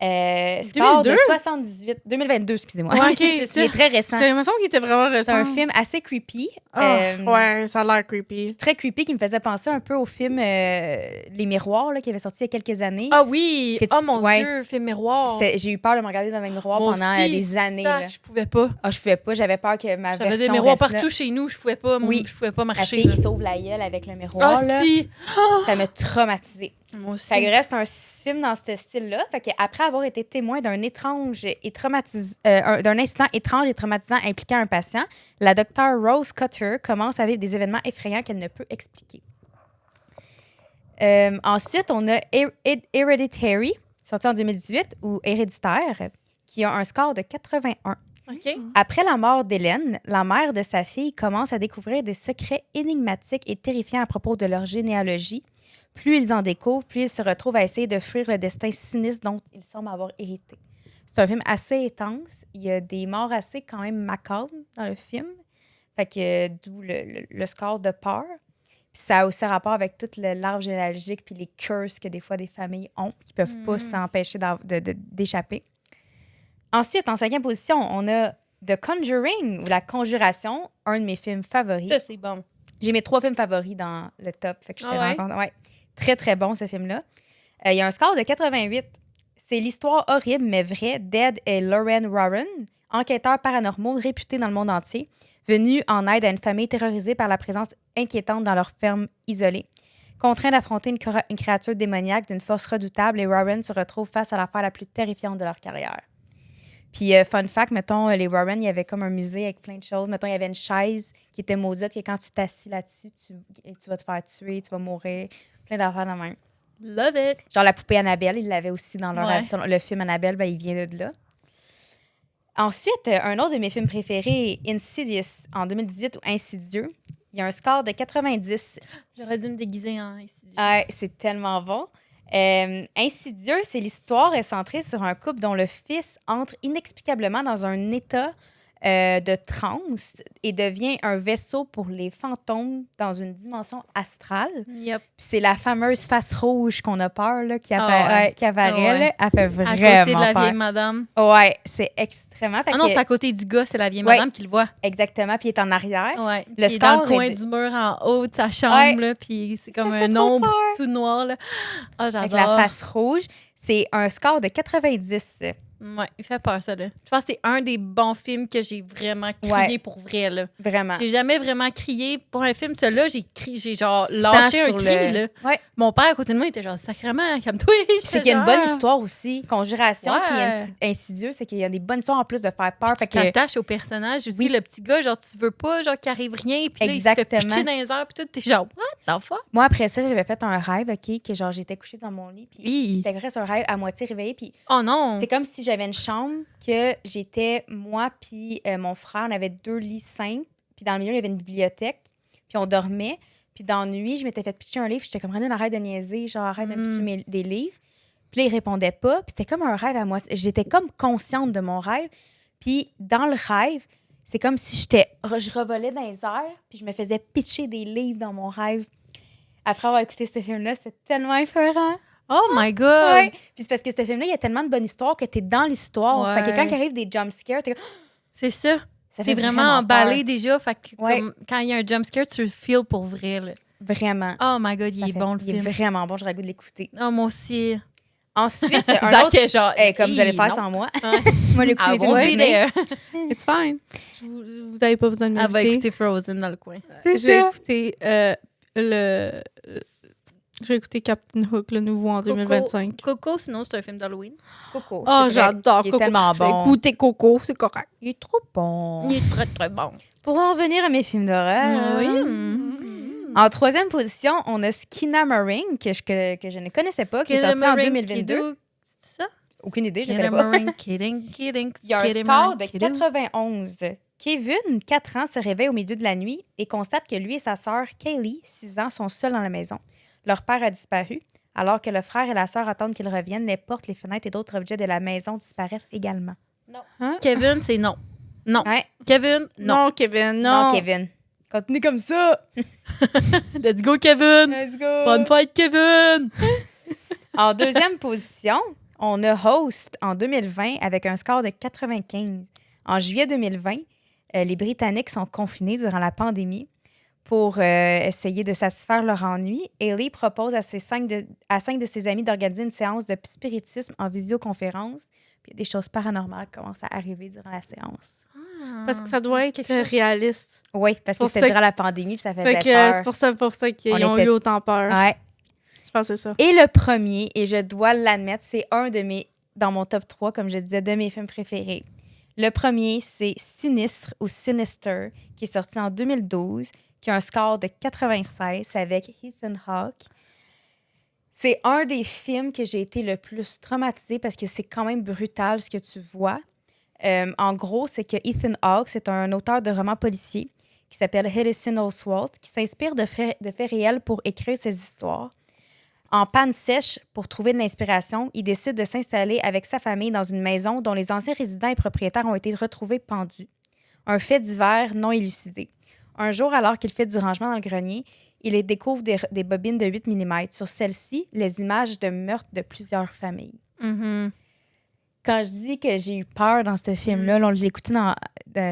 Score 2002? de 78... 2022, excusez-moi. Ouais, ok, c'est Il est très récent. J'ai l'impression qu'il était vraiment C'est récent. un film assez creepy. Ouais, ça a l'air creepy. Très creepy qui me faisait penser un peu au film Les Miroirs là, qui avait sorti il y a quelques années. Ah oui! Que tu- Oh mon ouais. Dieu, film miroir. J'ai eu peur de me regarder dans les miroirs Moi pendant aussi, des années. ça, Là. je pouvais pas. Ah, je pouvais pas. J'avais peur que ma J'avais version des miroirs reste là. partout chez nous, je pouvais pas, Oui. je pouvais pas La marcher. fille là. qui sauve la gueule avec le miroir. Ah, là, si! ça m'a traumatisée. Moi aussi. Fait que reste un film dans ce style-là. Fait qu'après avoir été témoin d'un d'un incident étrange et traumatisant impliquant un patient, la docteure Rose Cutter commence à vivre des événements effrayants qu'elle ne peut expliquer. Ensuite, on a Hereditary, sorti en 2018, ou Héréditaire, qui a un score de 81. OK. Après la mort d'Hélène, la mère de sa fille commence à découvrir des secrets énigmatiques et terrifiants à propos de leur généalogie. Plus ils en découvrent, plus ils se retrouvent à essayer de fuir le destin sinistre dont ils semblent avoir hérité. C'est un film assez intense. Il y a des morts assez quand même macabres dans le film. Fait que d'où le score de peur. Puis ça a aussi rapport avec tout l'arbre généalogique puis les curses que des fois des familles ont qui peuvent pas s'empêcher d'échapper. Ensuite, en 5e position, on a The Conjuring ou La Conjuration, un de mes films favoris. Ça, c'est bon. J'ai mes 3 films favoris dans le top. Fait que je te Ah ouais? rends compte. Ouais. Très, très bon, ce film-là. Il y a un score de 88. C'est l'histoire horrible, mais vraie, d'Ed et Lauren Warren, enquêteurs paranormaux réputés dans le monde entier, venus en aide à une famille terrorisée par la présence inquiétante dans leur ferme isolée. Contraint d'affronter une créature démoniaque d'une force redoutable, les Warren se retrouvent face à l'affaire la plus terrifiante de leur carrière. Puis, fun fact, mettons, les Warren, il y avait comme un musée avec plein de choses. Mettons, il y avait une chaise qui était maudite, que quand tu t'assis là-dessus, tu vas te faire tuer, tu vas mourir. Plein d'affaires de même. Love it. Genre la poupée Annabelle, ils l'avaient aussi dans leur Ouais. le film Annabelle, ben, il vient de là. Ensuite, un autre de mes films préférés, Insidious, en 2018, ou Insidieux. Il y a un score de 90. J'aurais dû me déguiser en Insidieux. C'est tellement bon. Insidieux, c'est l'histoire est centrée sur un couple dont le fils entre inexplicablement dans un état de transe et devient un vaisseau pour les fantômes dans une dimension astrale. Yep. Puis c'est la fameuse face rouge qu'on a peur, là, qui, qui apparaît, Ah ouais. là, elle fait À vraiment côté de la peur. vieille madame. Ouais, c'est extrêmement... Fait Ah non, que- c'est à côté du gars, c'est la vieille Ouais. madame qui le voit. Exactement, puis il est en arrière. Ouais. Le Il est dans le score coin est- du mur en haut de sa chambre, Ouais. là, puis c'est comme Ça fait un trop ombre peur. tout noir. Là. Ah, Avec j'adore. la face rouge. C'est un score de 90. Ouais, il fait peur, ça. Là. Je pense que c'est un des bons films que j'ai vraiment crié pour vrai. Là. Vraiment. J'ai jamais vraiment crié pour un film. Celui-là, j'ai genre lâché un Sur cri. le- Là. Ouais. Mon père à côté de moi, il était genre sacrément, calme-toi. C'est qu'il y a une bonne histoire aussi. Conjuration, Ouais. puis Insidieux, c'est qu'il y a des bonnes histoires en plus de faire peur. Tu Fait que, t'attaches au personnage aussi. Oui. Le petit gars, genre, tu veux pas genre qu'il arrive rien. Puis là, il se Exactement. fait pitcher dans les airs. Puis tout, t'es genre, what the fuck? moi, après ça, j'avais fait un rêve, OK, que genre, j'étais couchée dans mon lit, puis Hi. c'était vrai, c'est un rêve à moitié réveillé, puis Oh non! c'est comme si j'avais une chambre, que j'étais, moi, puis mon frère, on avait 2 lits simples, puis dans le milieu, il y avait une bibliothèque, puis on dormait, puis dans la nuit, je m'étais fait pitcher un livre, puis j'étais comme, René, arrête de niaiser, genre, arrête de me pitcher des livres. Puis là, il répondait pas, puis c'était comme un rêve à moi. J'étais comme consciente de mon rêve, puis dans le rêve, c'est comme si je revolais dans les airs, puis je me faisais pitcher des livres dans mon rêve. Après avoir écouté ce film-là, c'était tellement effrayant. Oh my God! Ouais. Puis c'est parce que ce film-là, il y a tellement de bonnes histoires que t'es dans l'histoire. Ouais. Fait que quand il arrive des jump scares, t'es comme, C'est ça. ça T'es fait vraiment emballé déjà. Fait que Ouais. comme, quand il y a un jump scare, tu le feels pour vrai. Là. peur. Vraiment. Oh my God, il Ça est fait- bon le Il est film. vraiment bon, j'aurais le goût de l'écouter. Oh, moi aussi. Ensuite, un Zach autre... est genre. comme vous allez faire non. sans moi. Ouais. Moi, l'écouter I les films won't be Disney. there. It's fine. Vous n'avez pas besoin de Elle va m'inviter. écouter Frozen dans le coin. C'est Je vais ça. écouter je vais écouter Captain Hook, le nouveau en 2025. Coco, sinon, c'est un film d'Halloween. Coco. Oh, c'est vrai. j'adore Il est Coco. tellement Je vais bon. écouter Coco, c'est correct. Il est trop bon. Il est très, très bon. Pour en venir à mes films d'horreur. En troisième position, on a Skinamarink, que je ne connaissais pas, qui est sorti en 2022. C'est ça? Aucune idée, je ne connais pas. Skinamarink, kidding. Il y a un score de 91. Kevin, 4 ans, se réveille au milieu de la nuit et constate que lui et sa sœur, Kaylee, 6 ans, sont seuls dans la maison. Leur père a disparu. Alors que le frère et la sœur attendent qu'ils reviennent, les portes, les fenêtres et d'autres objets de la maison disparaissent également. Kevin, c'est non. Non. Ouais. Kevin, non. Non, Kevin, Non, non. Kevin. Continue comme ça. Let's go, Kevin. Let's go. Bonne fête, Kevin. En deuxième position, on a Host en 2020 avec un score de 95. En juillet 2020, les Britanniques sont confinés durant la pandémie. Pour essayer de satisfaire leur ennui, Hailey propose à 5 de ses amis d'organiser une séance de spiritisme en visioconférence. Puis des choses paranormales commencent à arriver durant la séance. Parce que ça doit être quelque chose. réaliste. Oui, parce que Pour c'était ça durant la pandémie, puis ça faisait Fait que peur. c'est pour ça qu'ils On ont était- eu autant peur. Ouais. Je pense que c'est ça. Et le premier, et je dois l'admettre, c'est un de mes, dans mon top 3, comme je disais, de mes films préférés. Le premier, c'est Sinistre ou Sinister, qui est sorti en 2012, qui a un score de 96 avec Ethan Hawke. C'est un des films que j'ai été le plus traumatisée parce que c'est quand même brutal ce que tu vois. En gros, c'est que Ethan Hawke, c'est un auteur de romans policiers qui s'appelle Harrison Oswalt, qui s'inspire de faits réels pour écrire ses histoires. En panne sèche, pour trouver de l'inspiration, il décide de s'installer avec sa famille dans une maison dont les anciens résidents et propriétaires ont été retrouvés pendus. Un fait divers non élucidé. Un jour, alors qu'il fait du rangement dans le grenier, il découvre des bobines de 8 mm. Sur celles-ci, les images de meurtres de plusieurs familles. Mm-hmm. Quand je dis que j'ai eu peur dans ce film-là, là, on l'écoutait dans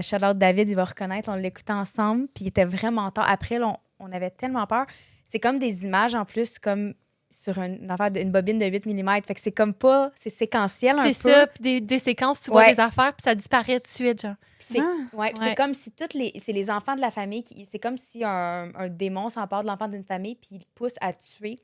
Shout-out David, il va reconnaître, on l'écoutait ensemble, puis il était vraiment tard. Après, là, on avait tellement peur. C'est comme des images en plus, comme sur une affaire une bobine de 8 mm. Fait que c'est comme pas... C'est séquentiel un peu. C'est ça, puis des séquences, tu vois Ouais. des affaires, puis ça disparaît tout de suite, genre. Puis c'est Ah. puis Ouais. c'est comme si c'est les enfants de la famille. C'est comme si un démon s'empare de l'enfant d'une famille puis il pousse à tuer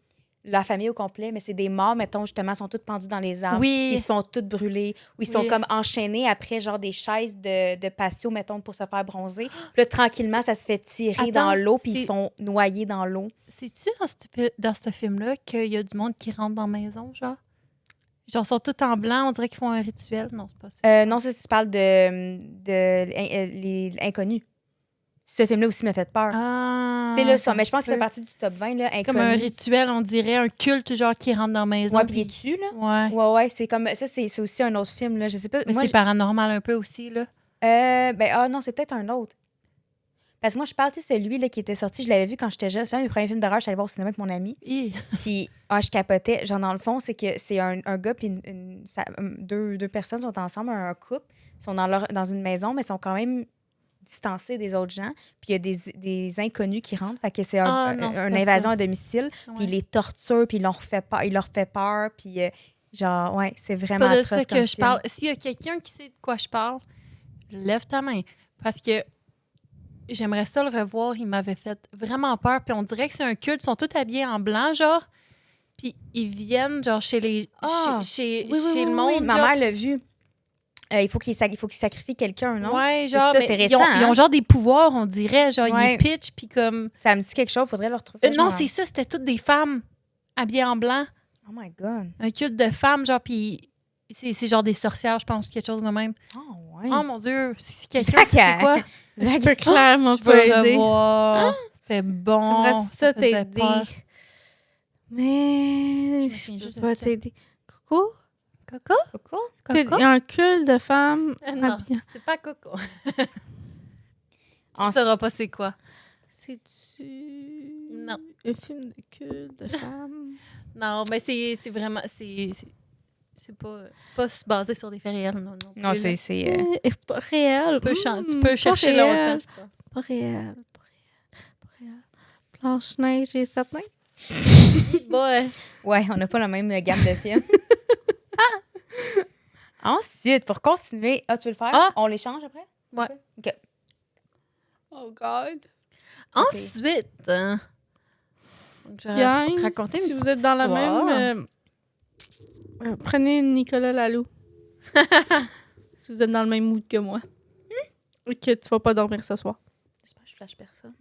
la famille au complet. Mais c'est des morts, mettons, justement, sont toutes pendues dans les arbres. Oui. Ils se font toutes brûler. Ou ils sont Oui. comme enchaînés après, genre, des chaises de patio, mettons, pour se faire bronzer. Puis là, tranquillement, ça se fait tirer Attends, dans l'eau puis ils c'est- se font noyer dans l'eau. C'est-tu dans ce film-là qu'il y a du monde qui rentre dans la maison, genre? Genre, ils sont tous en blanc, on dirait qu'ils font un rituel. Non, c'est pas ça. Non, ça, tu parles les inconnus. Ce film-là aussi m'a fait peur. Ah, Tu sais, là, ça mais je pense que se ça fait peut. partie du top 20, là, C'est comme un inconnus. rituel, on dirait, un culte, genre, qui rentre dans la maison. Ouais, puis il est dessus, là. Ouais. Ouais, ouais, c'est comme... Ça, c'est aussi un autre film, là. Je sais pas. Mais Moi, c'est paranormal un peu aussi, là. non, c'est peut-être un autre. Parce que moi, je parle, tu sais, celui là, qui était sorti, je l'avais vu quand j'étais jeune. C'est un de mes premiers films d'horreur, je suis allée voir au cinéma avec mon ami. Hi. Puis, je capotais. Genre, dans le fond, c'est que c'est un gars puis deux personnes sont ensemble, un couple. Ils sont dans une maison, mais ils sont quand même distancés des autres gens. Puis, il y a des inconnus qui rentrent. Fait que c'est Ah, non, c'est une pas invasion ça. à domicile. Ouais. Puis, ils les torturent, puis il leur fait peur. Puis, genre, ouais, c'est C'est vraiment pas de atroce ça comme que je film. parle. S'il y a quelqu'un qui sait de quoi je parle, lève ta main. Parce que j'aimerais ça le revoir. Il m'avait fait vraiment peur. Puis on dirait que c'est un culte. Ils sont tous habillés en blanc, genre. Puis ils viennent, genre, chez les Ah! chez Oui, le oui, monde. ma genre. mère l'a vu. Il faut qu'il sacrifie quelqu'un, non? Ouais, C'est genre, ça, mais c'est ils ont, récent, ils ont hein? genre des pouvoirs, on dirait. Genre, Ouais. ils pitchent, puis comme. Ça me dit quelque chose, faudrait le retrouver. Non, c'est ça, c'était toutes des femmes habillées en blanc. Oh my God. Un culte de femmes, genre, puis c'est genre des sorcières, je pense, quelque chose de même. Oh, ouais. Oh mon Dieu, si quelqu'un Zach, sait c'est quoi, Je peux clairement je pas veux aider. revoir. C'était bon. J'aimerais ça faisait t'aider. peur. Mais Je me souviens je juste peux de pas ça. t'aider. Coco? Coco? Coco? Il y a un culte de femmes Non, habillées. c'est pas Coco. En- Tu sauras pas c'est quoi. C'est-tu Non. un film de culte de femmes? Non, mais c'est vraiment... C'est pas basé sur des faits réels, non. Non, plus, là. C'est pas réel. Tu peux, tu peux Pas chercher réel. longtemps, je pense. Pas réel. Pas réel. Blanche-Neige et Sapin? Boy. Ouais, on n'a pas la même gamme de films. Ensuite, pour continuer... Ah, tu veux le faire? Ah! On les change après? Ouais. OK. Oh God. Ensuite, donc, je vais Gang, raconter une si vous petite êtes dans la histoire. même... prenez Nicolas Laloux. Si vous êtes dans le même mood que moi. Et que tu vas pas dormir ce soir. J'espère que je flash personne.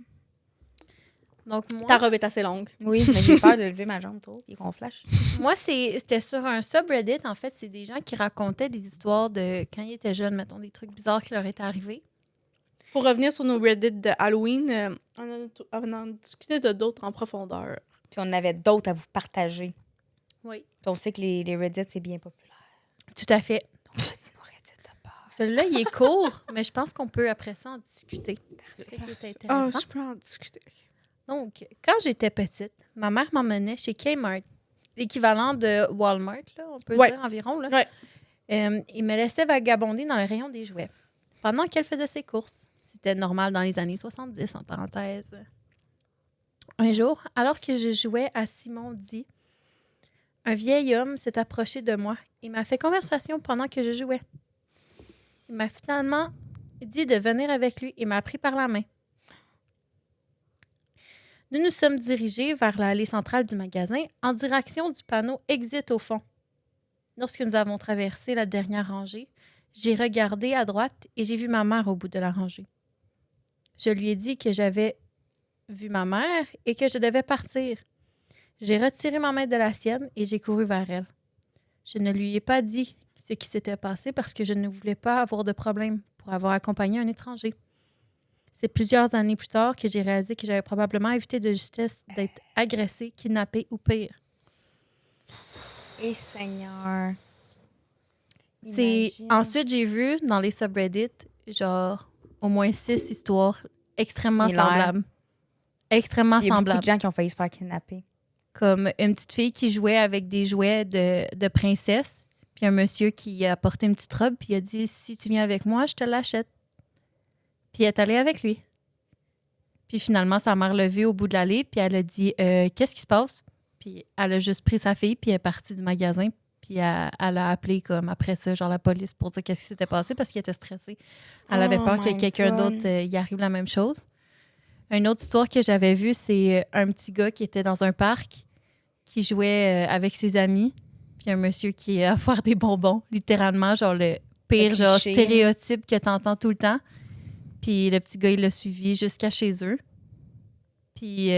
Donc, moi, Ta robe est assez longue. Oui, mais j'ai peur de lever ma jambe trop et qu'on flash. moi c'était sur un subreddit. En fait, c'est des gens qui racontaient des histoires de quand ils étaient jeunes, mettons, des trucs bizarres qui leur étaient arrivés. Pour revenir sur nos Reddit de Halloween, on en discutait de d'autres en profondeur. Puis on avait d'autres à vous partager. Oui. Puis on sait que les Reddit, c'est bien populaire. Tout à fait. Donc, voici nos Reddit de part. Celui-là, il est court, mais je pense qu'on peut après ça en discuter. C'est ça qui est Ah, intéressant. je peux en discuter. Donc, quand j'étais petite, ma mère m'emmenait chez Kmart, l'équivalent de Walmart, là, on peut Ouais. dire environ. Là. Ouais. Il me laissait vagabonder dans le rayon des jouets pendant qu'elle faisait ses courses. C'était normal dans les années 70, en parenthèse. Un jour, alors que je jouais à Simon dit, un vieil homme s'est approché de moi et m'a fait conversation pendant que je jouais. Il m'a finalement dit de venir avec lui et m'a pris par la main. Nous nous sommes dirigés vers l'allée centrale du magasin en direction du panneau « Exit » au fond. Lorsque nous avons traversé la dernière rangée, j'ai regardé à droite et j'ai vu ma mère au bout de la rangée. Je lui ai dit que j'avais vu ma mère et que je devais partir. J'ai retiré ma main de la sienne et j'ai couru vers elle. Je ne lui ai pas dit ce qui s'était passé parce que je ne voulais pas avoir de problème pour avoir accompagné un étranger. C'est plusieurs années plus tard que j'ai réalisé que j'avais probablement évité de justesse d'être agressée, kidnappée ou pire. Et Seigneur. Imagine. Ensuite, j'ai vu dans les subreddits, genre, au moins 6 histoires extrêmement Similaires. semblables. Extrêmement Il y a beaucoup semblables. de gens qui ont failli se faire kidnapper. Comme une petite fille qui jouait avec des jouets de princesse, puis un monsieur qui a porté une petite robe, puis il a dit « Si tu viens avec moi, je te l'achète. » Puis elle est allée avec lui. Puis finalement, sa mère l'a vu au bout de l'allée, puis elle a dit « Qu'est-ce qui se passe? » Puis puis elle a juste pris sa fille, puis elle est partie du magasin, puis elle a appelé comme après ça, genre la police pour dire qu'est-ce qui s'était passé parce qu'elle était stressée. Elle avait Oh peur que my quelqu'un God. d'autre y arrive la même chose. Une autre histoire que j'avais vue, c'est un petit gars qui était dans un parc, qui jouait avec ses amis, puis un monsieur qui est à faire des bonbons, littéralement, genre le pire Le genre cliché. stéréotype que t'entends tout le temps. Puis le petit gars, il l'a suivi jusqu'à chez eux. Puis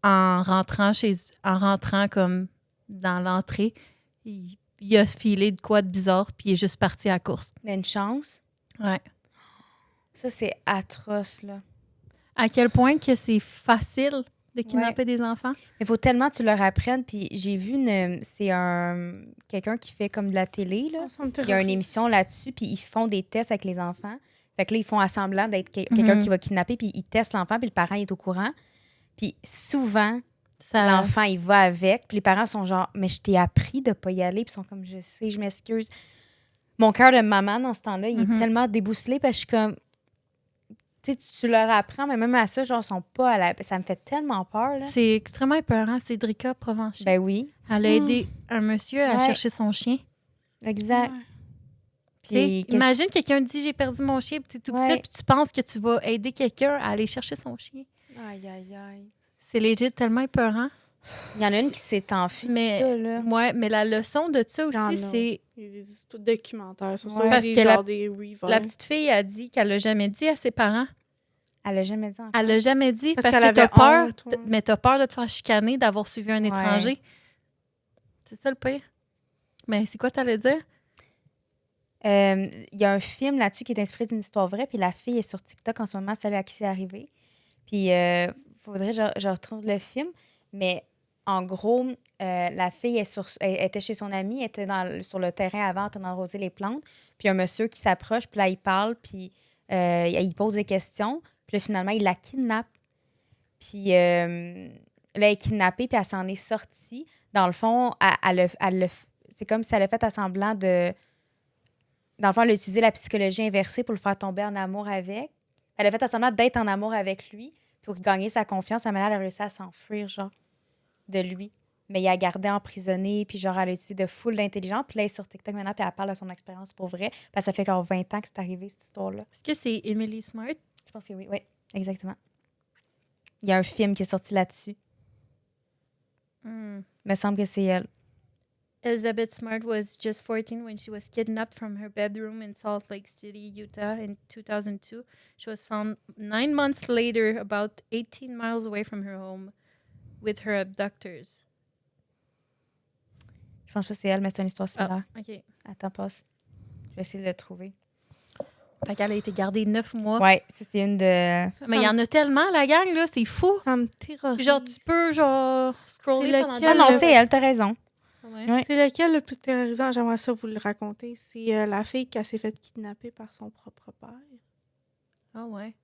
en rentrant comme dans l'entrée, il a filé de quoi de bizarre, puis il est juste parti à la course. Mais une chance. Ouais. Ça, c'est atroce, là. À quel point que c'est facile de kidnapper des enfants? Mais il faut tellement que tu leur apprennes. Puis j'ai vu c'est quelqu'un qui fait comme de la télé, là. Ça me Il y a une terrorise. émission là-dessus, puis ils font des tests avec les enfants. Fait que là, ils font à semblant d'être quelqu'un Mhm. qui va kidnapper, puis ils testent l'enfant, puis le parent il est au courant. Puis souvent, Ça... l'enfant, il va avec, puis les parents sont genre, mais je t'ai appris de pas y aller, puis ils sont comme, je sais, je m'excuse. Mon cœur de maman, dans ce temps-là, il est Mhm. tellement débousselé, parce que je suis comme, tu sais, tu leur apprends, mais même à ça, genre, ils sont pas à la. Ça me fait tellement peur, là. C'est extrêmement épeurant. C'est Cédrica Provencher. Ben oui, Elle a aidé un monsieur à Ouais. chercher son chien. exact. Ouais. Tu sais, Puis, imagine quelqu'un dit j'ai perdu mon chien, puis t'es tout Ouais. petit, puis tu penses que tu vas aider quelqu'un à aller chercher son chien. Aïe, aïe, aïe. C'est legit tellement épeurant. Il y en a une qui s'est enfuie, Mais- ça, là. Ouais, mais la leçon de ça Il y en aussi, a. c'est Il y a des histoires documentaires sur ça. Ouais. Parce Des que genre des Reavers. la petite fille a dit qu'elle l'a jamais dit à ses parents. Elle a jamais dit encore. Elle l'a jamais dit Parce parce, qu'elle que t'as avait peur, honte, ouais. mais t'as peur de te faire chicaner, d'avoir suivi un Ouais. étranger. C'est ça le pire. Mais c'est quoi t'allais dire? Il y a un film là-dessus qui est inspiré d'une histoire vraie, puis la fille est sur TikTok en ce moment, celle à qui c'est arrivé. Puis, faudrait que je retrouve le film. Mais en gros, la fille elle était chez son amie, elle était sur le terrain avant, en train d'arroser les plantes. Puis, il y a un monsieur qui s'approche, puis là, il parle, puis il pose des questions. Puis là, finalement, il la kidnappe. Puis là, elle est kidnappée, puis elle s'en est sortie. Dans le fond, c'est comme si elle a fait à semblant de... Dans le fond, elle a utilisé la psychologie inversée pour le faire tomber en amour avec. Elle a fait à semblant d'être en amour avec lui pour gagner sa confiance. Elle a réussi à s'enfuir, genre, de lui. Mais il a gardé emprisonné, puis genre, elle a utilisé de full d'intelligence. Puis là, elle est sur TikTok maintenant, puis elle parle de son expérience pour vrai. Parce que ça fait genre 20 ans que c'est arrivé, cette histoire-là. Est-ce que c'est Emily Smart? Je pense que oui, exactement. Il y a un film qui est sorti là-dessus. Hmm. Il me semble que c'est elle. Elizabeth Smart was just 14 when she was kidnapped from her bedroom in Salt Lake City, Utah in 2002. She was found 9 months later, about 18 miles away from her home, with her abductors. Je pense pas que c'est elle, mais c'est une histoire similaire. OK. Attends, passe. Je vais essayer de le trouver. Fait qu'elle a été gardée 9 mois. Ouais, ça, c'est une de... Mais il y en a tellement, la gang, là, c'est fou. Ça me terrorise. Genre, tu peux, genre, scroller C'est pendant lequel? Ah non, c'est elle, t'as raison. Ouais. Ouais. C'est lequel le plus terrorisant? J'aimerais ça vous le raconter. C'est la fille qui s'est fait kidnapper par son propre père. Ah ouais.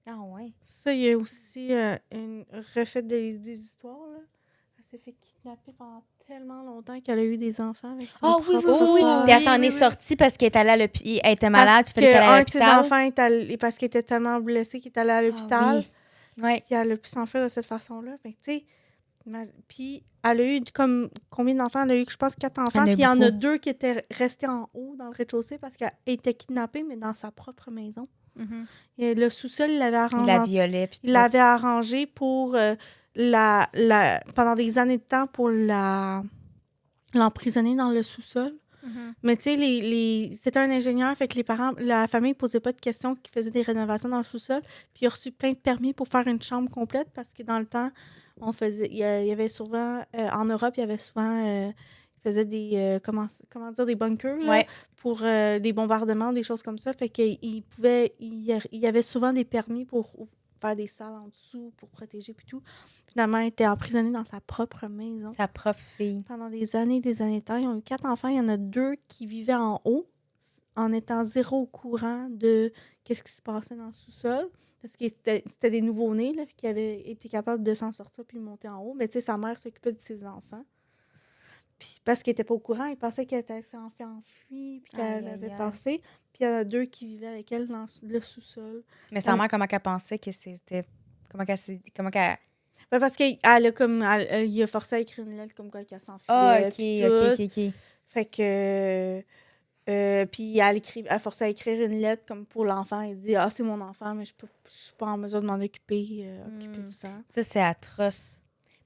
Ah ouais. Ça, il y a aussi une refaite des histoires. Là. Elle s'est fait kidnapper pendant tellement longtemps qu'elle a eu des enfants avec son Ah oui, propre oui, oui, père. Puis elle s'en oui, est oui. sortie parce qu'elle est allée à l'hôpital. Elle était malade, Parce puis il fallait qu'elle aille à qu'un de ses l'hôpital. enfants est allé, parce qu'il était tellement blessé qu'il est allé à l'hôpital. oui. Ouais. Puis elle a pu s'enfuir de cette façon-là. Fait que, tu sais, puis elle a eu comme combien d'enfants? Elle a eu, je pense, 4 enfants. Elle en a Puis il y en a beaucoup. 2 qui étaient restés en haut dans le rez-de-chaussée parce qu'elle était kidnappée, mais dans sa propre maison. Mhm. Et le sous-sol, il l'avait Il arrangé. la violait. Puis Il tout. l'avait arrangé pour pendant des années de temps pour l'emprisonner dans le sous-sol. Mhm. Mais tu sais, c'était un ingénieur, fait que les parents, la famille posait pas de questions, qui faisait des rénovations dans le sous-sol. Puis il a reçu plein de permis pour faire une chambre complète parce que dans le temps, il y avait souvent, en Europe, il y avait souvent, ils faisaient des, comment dire, des bunkers là, Ouais. pour des bombardements, des choses comme ça. Fait qu'il il y avait souvent des permis pour faire des salles en dessous, pour protéger puis tout. Finalement, elle était emprisonnée dans sa propre maison. Sa propre fille. Pendant des années de temps. Ils ont eu 4 enfants. Il y en a 2 qui vivaient en haut, en étant zéro au courant de qu'est-ce qui se passait dans le sous-sol. Parce que c'était des nouveau-nés là, qui avaient été capables de s'en sortir puis monter en haut. Mais tu sais, sa mère s'occupait de ses enfants. Puis parce qu'elle n'était pas au courant, il pensait qu'elle s'est enfuie puis qu'elle Aïe, aïe, avait aïe. passé. Puis il y en a 2 qui vivaient avec elle dans le sous-sol. Mais sa mère, comment qu'elle pensait que c'était... Comment qu'elle... Ben, parce qu'il a forcé à écrire une lettre comme quoi qu'elle s'enfuit. Ah, OK. Fait que... puis elle forçait à écrire une lettre comme pour l'enfant. Elle dit « Ah, c'est mon enfant, mais je suis pas en mesure de m'en occuper. Occupez-vous ça. » Ça, c'est atroce.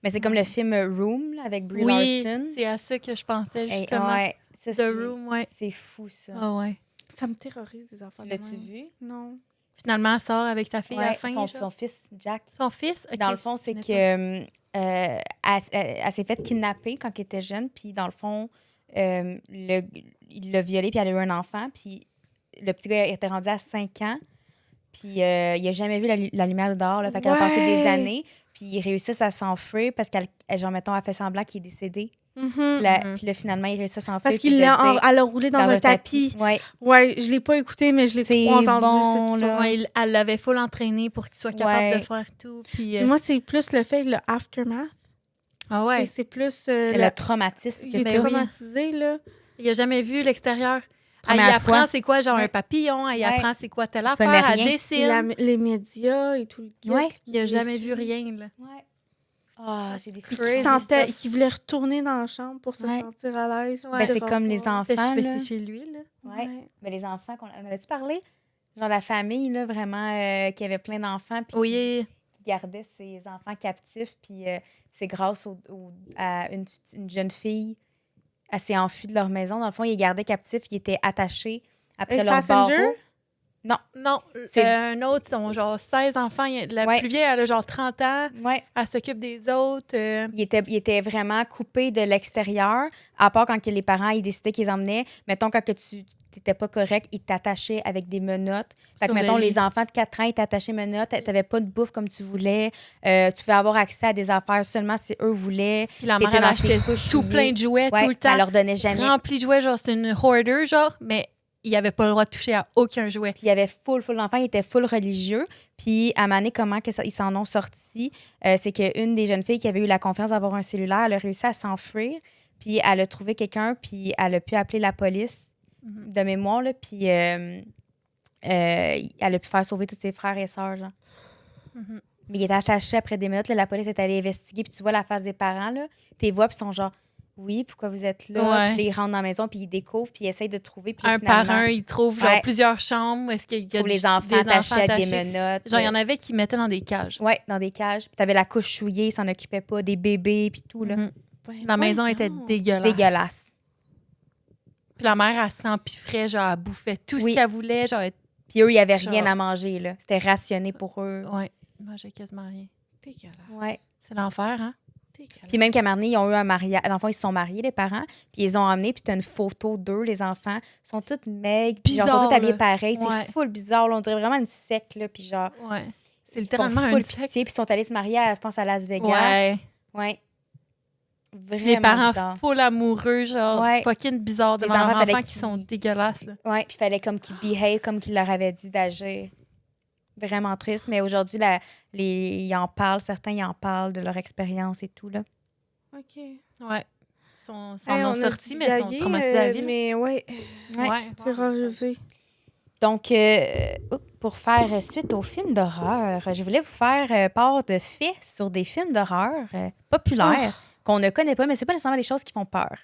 Mais c'est comme le film Room, là, avec Brie Oui, Larson. c'est à ça que je pensais, Hey, justement. ouais, ça, The Room, ouais. C'est fou, ça. Ah ouais. Ça me terrorise, des enfants. Tu l'as-tu vu? Non. Finalement, elle sort avec sa fille à la Ouais, fin. son fils, Jack. Son fils? Ok. Dans le fond, c'est Je que connais elle s'est faite kidnapper quand elle était jeune, puis dans le fond, il l'a violée, puis elle a eu un enfant, puis le petit gars était rendu à 5 ans, puis il a jamais vu la lumière de dehors, là, fait qu'elle a passé des années, puis ils réussissent à s'enfuir parce qu'elle, genre, mettons, elle fait semblant qu'il est décédé. Puis là, finalement, ils réussissent à s'enfuir. Parce qu'il elle a roulé dans un tapis. Ouais. Ouais, je l'ai pas écouté, mais je l'ai trop entendu, bon, cette là. histoire. Ouais, elle l'avait full entraîné pour qu'il soit capable Ouais. de faire tout. Puis, Puis moi, c'est plus le fait, le aftermath. ah ouais. C'est plus... Le traumatisme que il est Ben oui. traumatisé, là. Il a jamais vu l'extérieur. Elle Première y apprend fois. c'est quoi, genre Ouais. un papillon. Elle y Ouais. apprend c'est quoi telle connaît affaire. Elle rien. dessine. Les médias et tout le kit. Ouais. Il a jamais vu rien, là. Ouais. Ah, j'ai des Puis crazy qu'il voulait retourner dans la chambre pour se Ouais. sentir à l'aise. Ben, c'est comme les enfants. C'était là. chez lui, là. Ouais. Mais les enfants, on avait-tu parlé? Genre la famille, là, vraiment, qui avait plein d'enfants, puis Oui. qui gardait ses enfants captifs, puis c'est grâce à une jeune fille, elle s'est enfuie de leur maison. Dans le fond, ils les gardaient captifs, ils étaient attachés après leur Passenger? barreau. Non, C'est- un autre, ils sont genre 16 enfants. La Ouais. plus vieille, elle a genre 30 ans. Ouais. Elle s'occupe des autres. Ils étaient vraiment coupés de l'extérieur, à part quand que les parents ils décidaient qu'ils les emmenaient. Mettons, quand que tu n'étais pas correct, ils t'attachaient avec des menottes. Fait que, Sur le mettons, lit. les enfants de 4 ans, ils t'attachaient menottes. Tu n'avais pas de bouffe comme tu voulais. Tu pouvais avoir accès à des affaires seulement si eux voulaient. Puis la mère, T'étais elle dans achetait tes couches tout souillées. plein de jouets Ouais, tout le temps. elle leur donnait jamais. Rempli de jouets, genre c'est une hoarder, genre, mais il n'y avait pas le droit de toucher à aucun jouet. Puis il y avait full d'enfants, ils étaient full religieux. Puis à un moment donné, comment que ils s'en ont sortis, c'est qu'une des jeunes filles qui avait eu la confiance d'avoir un cellulaire, elle a réussi à s'enfuir. Puis elle a trouvé quelqu'un, puis elle a pu appeler la police de mémoire, là, puis elle a pu faire sauver tous ses frères et sœurs, genre. Mhm. Mais il était attaché après des minutes, là, la police est allée investiguer, puis tu vois la face des parents, là, t'es vois, puis ils sont genre... Oui, pourquoi vous êtes là? Ouais. Puis ils rentrent dans la maison, puis ils découvrent, puis ils essayent de trouver. Puis Un finalement, par un, ils trouvent genre Ouais. plusieurs chambres. Est-ce qu'il y a pour les des enfants attachés à des menottes. Genre, il y en avait qui mettaient dans des cages. Ouais, dans des cages. Puis t'avais la couche souillée, ils s'en occupaient pas, des bébés, puis tout, là. Mhm. La maison était dégueulasse. Dégueulasse. Puis la mère, elle s'empiffrait, genre, elle bouffait tout Oui. ce qu'elle voulait. Genre, Puis eux, il y avait Genre- rien à manger, là. C'était rationné pour eux. ouais, ils mangeaient quasiment rien. Dégueulasse. Ouais. C'est l'enfer, hein? Puis même qu'à un moment donné, ils ont eu un mariage. L'enfant, ils se sont mariés, les parents. Puis ils les ont emmenés, puis t'as une photo d'eux, les enfants. Ils sont toutes maigres, puis genre, ils sont Bizarre, tous habillés là. pareil. Ouais. C'est full bizarre, là. On dirait vraiment une secte, là. Puis genre, Ouais. C'est ils littéralement font un full secte. pitié, puis ils sont allés se marier, je pense, à Las Vegas. Ouais. Ouais. Vraiment Les parents bizarre. full amoureux, genre, Ouais. fucking bizarre devant Les enfants, leurs fallait enfants qui qu'ils- sont dégueulasses, là. Ouais, puis il fallait comme qu'ils behave comme qu'ils leur avaient dit d'agir. Vraiment triste, mais aujourd'hui, ils en parlent, certains ils en parlent de leur expérience et tout, là. OK. Ouais. Ils s'en Hey, ont on a sorti, mais ils sont divagué, traumatisés à vie. là. Mais ouais, Ouais. terrorisé. Donc, pour faire suite aux films d'horreur, je voulais vous faire part de faits sur des films d'horreur populaires qu'on ne connaît pas, mais c'est pas nécessairement des choses qui font peur.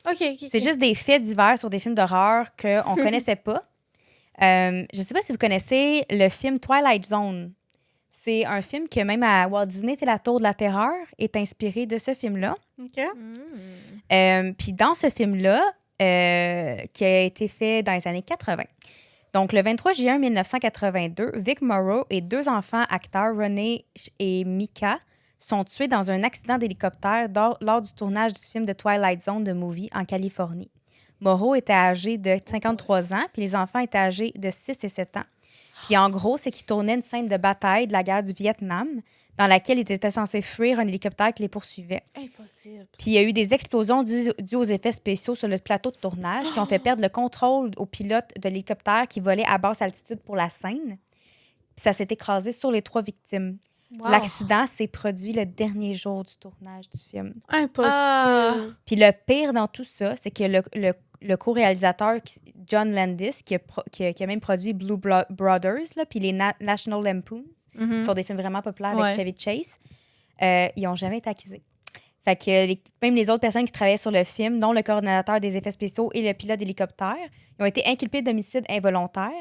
OK. C'est juste des faits divers sur des films d'horreur qu'on connaissait pas. Je sais pas si vous connaissez le film Twilight Zone. C'est un film que même à Walt Disney, c'est La Tour de la Terreur, est inspiré de ce film-là. OK. Puis dans ce film-là, qui a été fait dans les années 80. Donc, le 23 juin 1982, Vic Morrow et 2 enfants acteurs, Renee et Micah, sont tués dans un accident d'hélicoptère lors du tournage du film de Twilight Zone de Movie en Californie. Morrow était âgé de 53 ans, puis les enfants étaient âgés de 6 et 7 ans. Puis en gros, c'est qu'ils tournaient une scène de bataille de la guerre du Vietnam, dans laquelle ils étaient censés fuir un hélicoptère qui les poursuivait. Impossible. Puis il y a eu des explosions dues aux effets spéciaux sur le plateau de tournage qui ont fait perdre le contrôle au pilote de l'hélicoptère qui volait à basse altitude pour la scène. Puis ça s'est écrasé sur les 3 victimes. Wow. L'accident s'est produit le dernier jour du tournage du film. Impossible. Ah. Puis le pire dans tout ça, c'est que le co-réalisateur John Landis, qui a même produit Blue Brothers, là, puis les National Lampoons, Mhm. qui sont des films vraiment populaires Ouais. avec Chevy Chase, ils n'ont jamais été accusés. Fait que même les autres personnes qui travaillaient sur le film, dont le coordonnateur des effets spéciaux et le pilote d'hélicoptère, ils ont été inculpés d'homicide involontaire.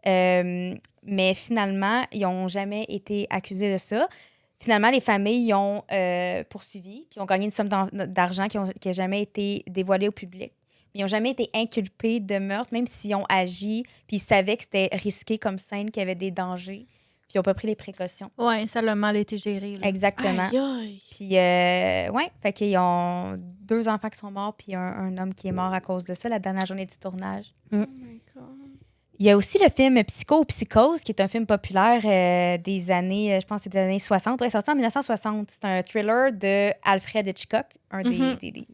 Mais finalement, ils n'ont jamais été accusés de ça. Finalement, les familles ils ont poursuivi, puis ont gagné une somme d'argent qui n'a jamais été dévoilée au public. Mais ils n'ont jamais été inculpés de meurtre, même s'ils ont agi, puis ils savaient que c'était risqué comme scène, qu'il y avait des dangers, puis ils n'ont pas pris les précautions. Ouais, ça a mal été géré. Là. Exactement. Aïe, aïe. Puis, ouais, fait qu'ils ont 2 enfants qui sont morts, puis un homme qui est mort à cause de ça, la dernière journée du tournage. Oh my God. Il y a aussi le film Psycho ou Psychose, qui est un film populaire des années, je pense que c'est des années 60. Ouais, sorti en 1960. C'est un thriller de Alfred Hitchcock, un des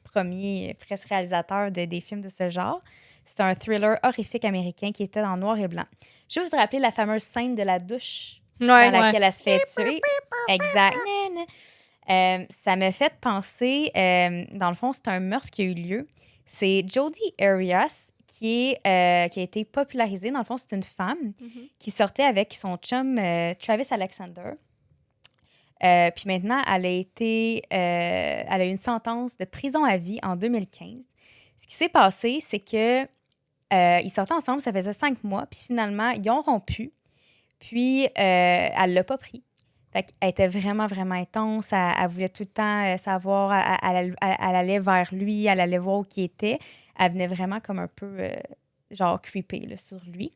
premiers presque réalisateurs des films de ce genre. C'est un thriller horrifique américain qui était en noir et blanc. Je vais vous rappeler la fameuse scène de la douche dans laquelle elle se fait tuer. Exact. Ça me fait penser, dans le fond, c'est un meurtre qui a eu lieu. C'est Jodi Arias qui a été popularisée. Dans le fond, c'est une femme qui sortait avec son chum Travis Alexander. Puis maintenant, elle a eu une sentence de prison à vie en 2015. Ce qui s'est passé, c'est que ils sortaient ensemble, ça faisait 5 mois, puis finalement, ils ont rompu. Puis, elle l'a pas pris. Fait qu'elle était vraiment, vraiment intense. Elle voulait tout le temps savoir. Elle allait vers lui, elle allait voir où il était. Elle venait vraiment comme un peu, genre, creepy là, sur lui.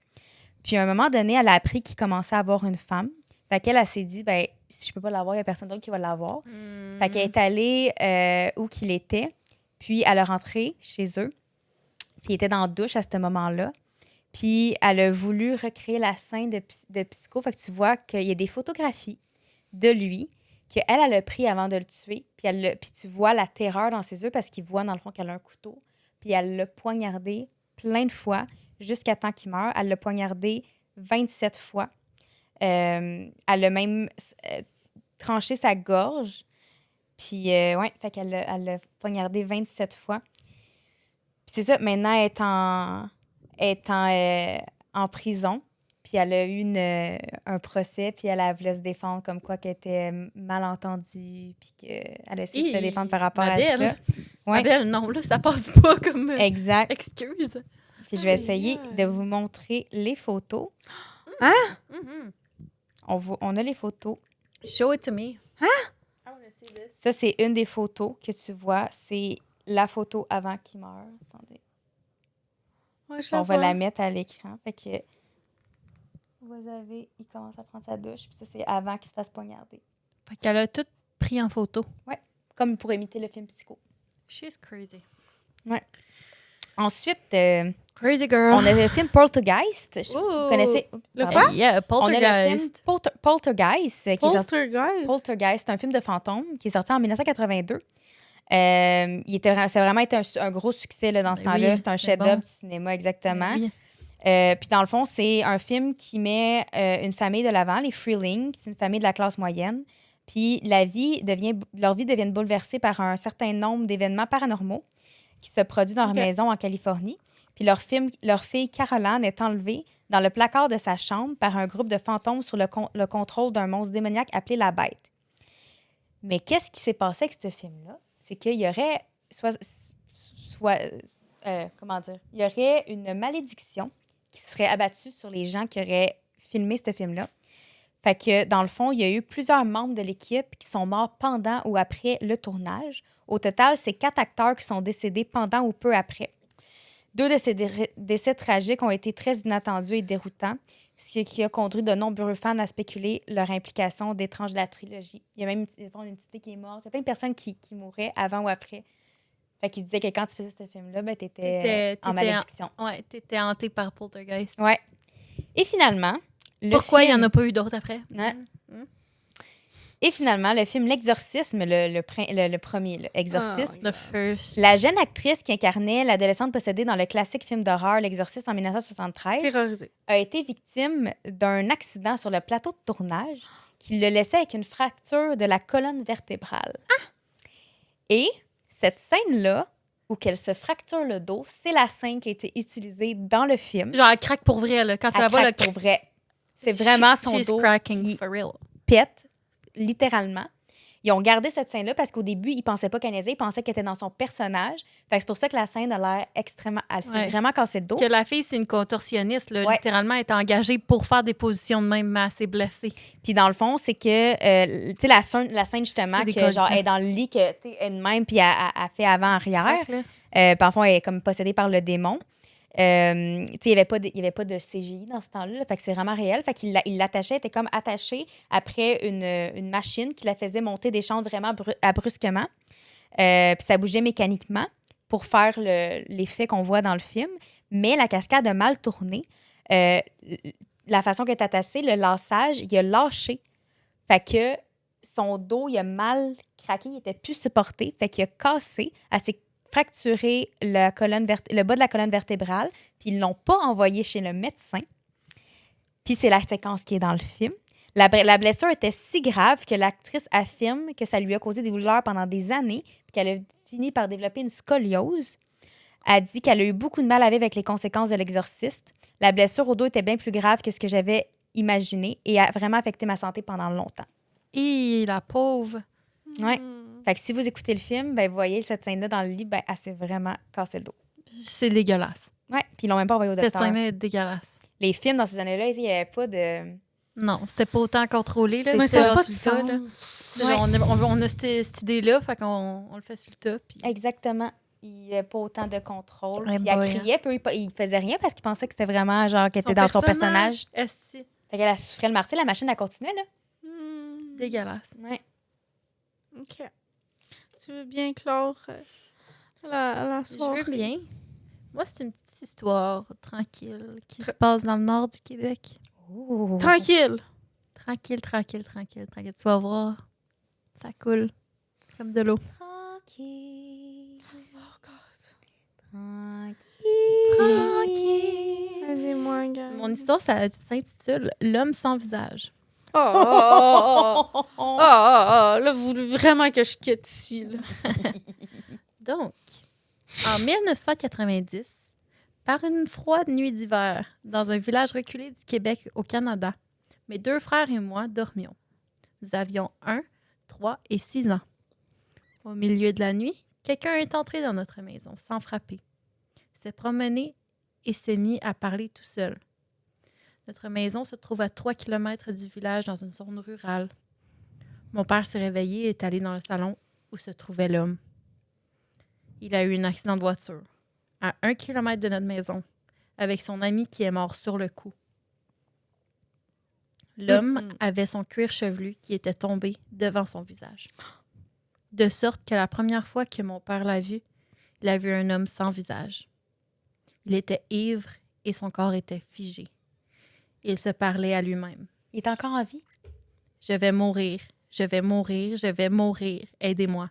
Puis, à un moment donné, elle a appris qu'il commençait à avoir une femme. Fait qu'elle, elle s'est dit, ben si je peux pas l'avoir, il y a personne d'autre qui va l'avoir. Fait qu'elle est allée où qu'il était. Puis, elle est rentrée chez eux. Puis, il était dans la douche à ce moment-là. Puis, elle a voulu recréer la scène de Psycho. Fait que tu vois qu'il y a des photographies de lui qu'elle a pris avant de le tuer. Puis tu vois la terreur dans ses yeux parce qu'il voit, dans le fond, qu'elle a un couteau. Puis, elle l'a poignardé plein de fois jusqu'à temps qu'il meure. Elle l'a poignardé 27 fois. Elle a même tranché sa gorge. Puis, ouais, fait qu'elle l'a poignardé 27 fois. Puis c'est ça, maintenant, elle est en prison. Puis elle a eu un procès, puis elle voulait se défendre comme quoi qu'elle était mal entendue, puis qu'elle a essayé de se défendre par rapport à ça. Ouais. Adèle, non, là, ça passe pas comme exact. excuse. Puis je vais essayer de vous montrer les photos. Hein? On a les photos. Show it to me. Ça, c'est une des photos que tu vois. C'est la photo avant qu'il meure. Attendez. Ouais, On va la mettre à l'écran. Fait que vous avez, il commence à prendre sa douche. Puis ça, c'est avant qu'il se fasse poignarder. Fait qu'elle a tout pris en photo. Ouais, comme pour imiter le film Psycho. She's crazy. Ouais. Ensuite, Crazy girl. on a le film Poltergeist. Je sais pas si vous connaissez. Le Pardon. quoi? Yeah, On a le film Poltergeist. Poltergeist. Qui est sorti. Poltergeist. Poltergeist, c'est un film de fantôme qui est sorti en 1982. Ça a vraiment été un gros succès là, dans ce Ben temps-là. oui, c'est un c'est chef-d'œuvre bon. du cinéma, exactement. Oui. Puis dans le fond, c'est un film qui met une famille de l'avant, les Freelings, c'est une famille de la classe moyenne. Puis leur vie devient bouleversée par un certain nombre d'événements paranormaux qui se produisent dans leur maison en Californie. Puis leur fille Caroline est enlevée dans le placard de sa chambre par un groupe de fantômes sous le contrôle d'un monstre démoniaque appelé la Bête. Mais qu'est-ce qui s'est passé avec ce film-là? C'est qu'il y aurait il y aurait une malédiction qui serait abattue sur les gens qui auraient filmé ce film-là. Fait que, dans le fond, il y a eu plusieurs membres de l'équipe qui sont morts pendant ou après le tournage. Au total, c'est 4 acteurs qui sont décédés pendant ou peu après. 2 de ces décès tragiques ont été très inattendus et déroutants, ce qui a conduit de nombreux fans à spéculer leur implication d'étranges de la trilogie. Il y a même une entité qui est morte. Il y a plein de personnes qui mouraient avant ou après. Fait qu'ils disaient que quand tu faisais ce film-là, ben, t'étais en malédiction. Ouais, t'étais hantée par Poltergeist. Ouais. Et finalement... Pourquoi il n'y en a pas eu d'autres après? Ouais. Et finalement, le film L'Exorcisme, le premier, L'Exorcisme. The first. La jeune actrice qui incarnait l'adolescente possédée dans le classique film d'horreur L'Exorcisme en 1973 Terrorisé. a été victime d'un accident sur le plateau de tournage qui le laissait avec une fracture de la colonne vertébrale. Et cette scène-là, où qu'elle se fracture le dos, c'est la scène qui a été utilisée dans le film. Genre, elle craque pour vrai, là. Quand tu la Elle vois, craque pour vrai. C'est vraiment son She's dos cracking qui for real. pète, littéralement. Ils ont gardé cette scène-là parce qu'au début, ils pensaient pas qu'elle niaisait, ils pensaient qu'elle était dans son personnage. Fait que c'est pour ça que la scène a l'air extrêmement... Elle s'est Ouais. vraiment cassé le dos. Que la fille, c'est une contorsionniste, là. Ouais. Littéralement, elle est engagée pour faire des positions de même, mais elle s'est blessée. Puis dans le fond, c'est que, tu sais, la scène justement, C'est que genre, décollissant. elle est dans le lit, que, tu sais, elle de même, puis elle fait avant-arrière. Fait que là, Puis en fond, elle est comme possédée par le démon. Tu sais, il n'y avait pas de CGI dans ce temps-là. Là, fait que c'est vraiment réel. Fait qu'il il l'attachait, elle était comme attachée après une machine qui la faisait monter des chambres vraiment brusquement. Puis ça bougeait mécaniquement pour faire l'effet qu'on voit dans le film. Mais la cascade a mal tourné. La façon qu'elle est attachée, le laçage, il a lâché. Fait que son dos, il a mal craqué, il était plus supporté. Fait qu'il a cassé. Elle s'est fracturé le bas de la colonne vertébrale, puis ils l'ont pas envoyé chez le médecin. Puis c'est la séquence qui est dans le film. La blessure était si grave que l'actrice affirme que ça lui a causé des douleurs pendant des années, puis qu'elle a fini par développer une scoliose. Elle dit qu'elle a eu beaucoup de mal à vivre avec les conséquences de l'exorciste. La blessure au dos était bien plus grave que ce que j'avais imaginé et a vraiment affecté ma santé pendant longtemps. et la pauvre. Ouais. Fait que si vous écoutez le film, ben, vous voyez cette scène-là dans le lit, ben, elle s'est vraiment cassé le dos. C'est dégueulasse. Ouais. Puis ils l'ont même pas envoyé au Cette docteur. scène-là est dégueulasse. Les films dans ces années-là, il n'y avait pas de... Non, c'était pas autant contrôlé. Là. Mais C'était ça n'a genre pas de sur le tas, là. sens. Genre, on a cette idée-là, fait qu'on on le fait sur le tas. Puis... Exactement. Il n'y avait pas autant de contrôle. Ouais, Puis elle boy, criait, puis il faisait rien parce qu'il pensait que c'était vraiment genre qu'elle était dans son personnage. Esti. Fait qu'elle souffrait le martyr, la machine, elle continuait, là. Dégueulasse. Ouais. OK. Tu veux bien clore la soirée? Je veux bien. Moi, c'est une petite histoire tranquille qui se passe dans le nord du Québec. Oh. Tranquille. Tranquille. Tu vas voir. Ça coule. Comme de l'eau. Tranquille. Oh, God. Tranquille. Aidez-moi, gars. Mon histoire, ça s'intitule L'homme sans visage. Là, vous voulez vraiment que je quitte ici, là. Donc, en 1990, par une froide nuit d'hiver, dans un village reculé du Québec au Canada, mes 2 frères et moi dormions. Nous avions 1, 3 et 6 ans. Au milieu de la nuit, quelqu'un est entré dans notre maison sans frapper. Il s'est promené et s'est mis à parler tout seul. Notre maison se trouve à 3 km du village dans une zone rurale. Mon père s'est réveillé et est allé dans le salon où se trouvait l'homme. Il a eu un accident de voiture à 1 km de notre maison avec son ami qui est mort sur le coup. L'homme avait son cuir chevelu qui était tombé devant son visage. De sorte que la première fois que mon père l'a vu, il a vu un homme sans visage. Il était ivre et son corps était figé. Il se parlait à lui-même. Il est encore en vie? Je vais mourir, aidez-moi.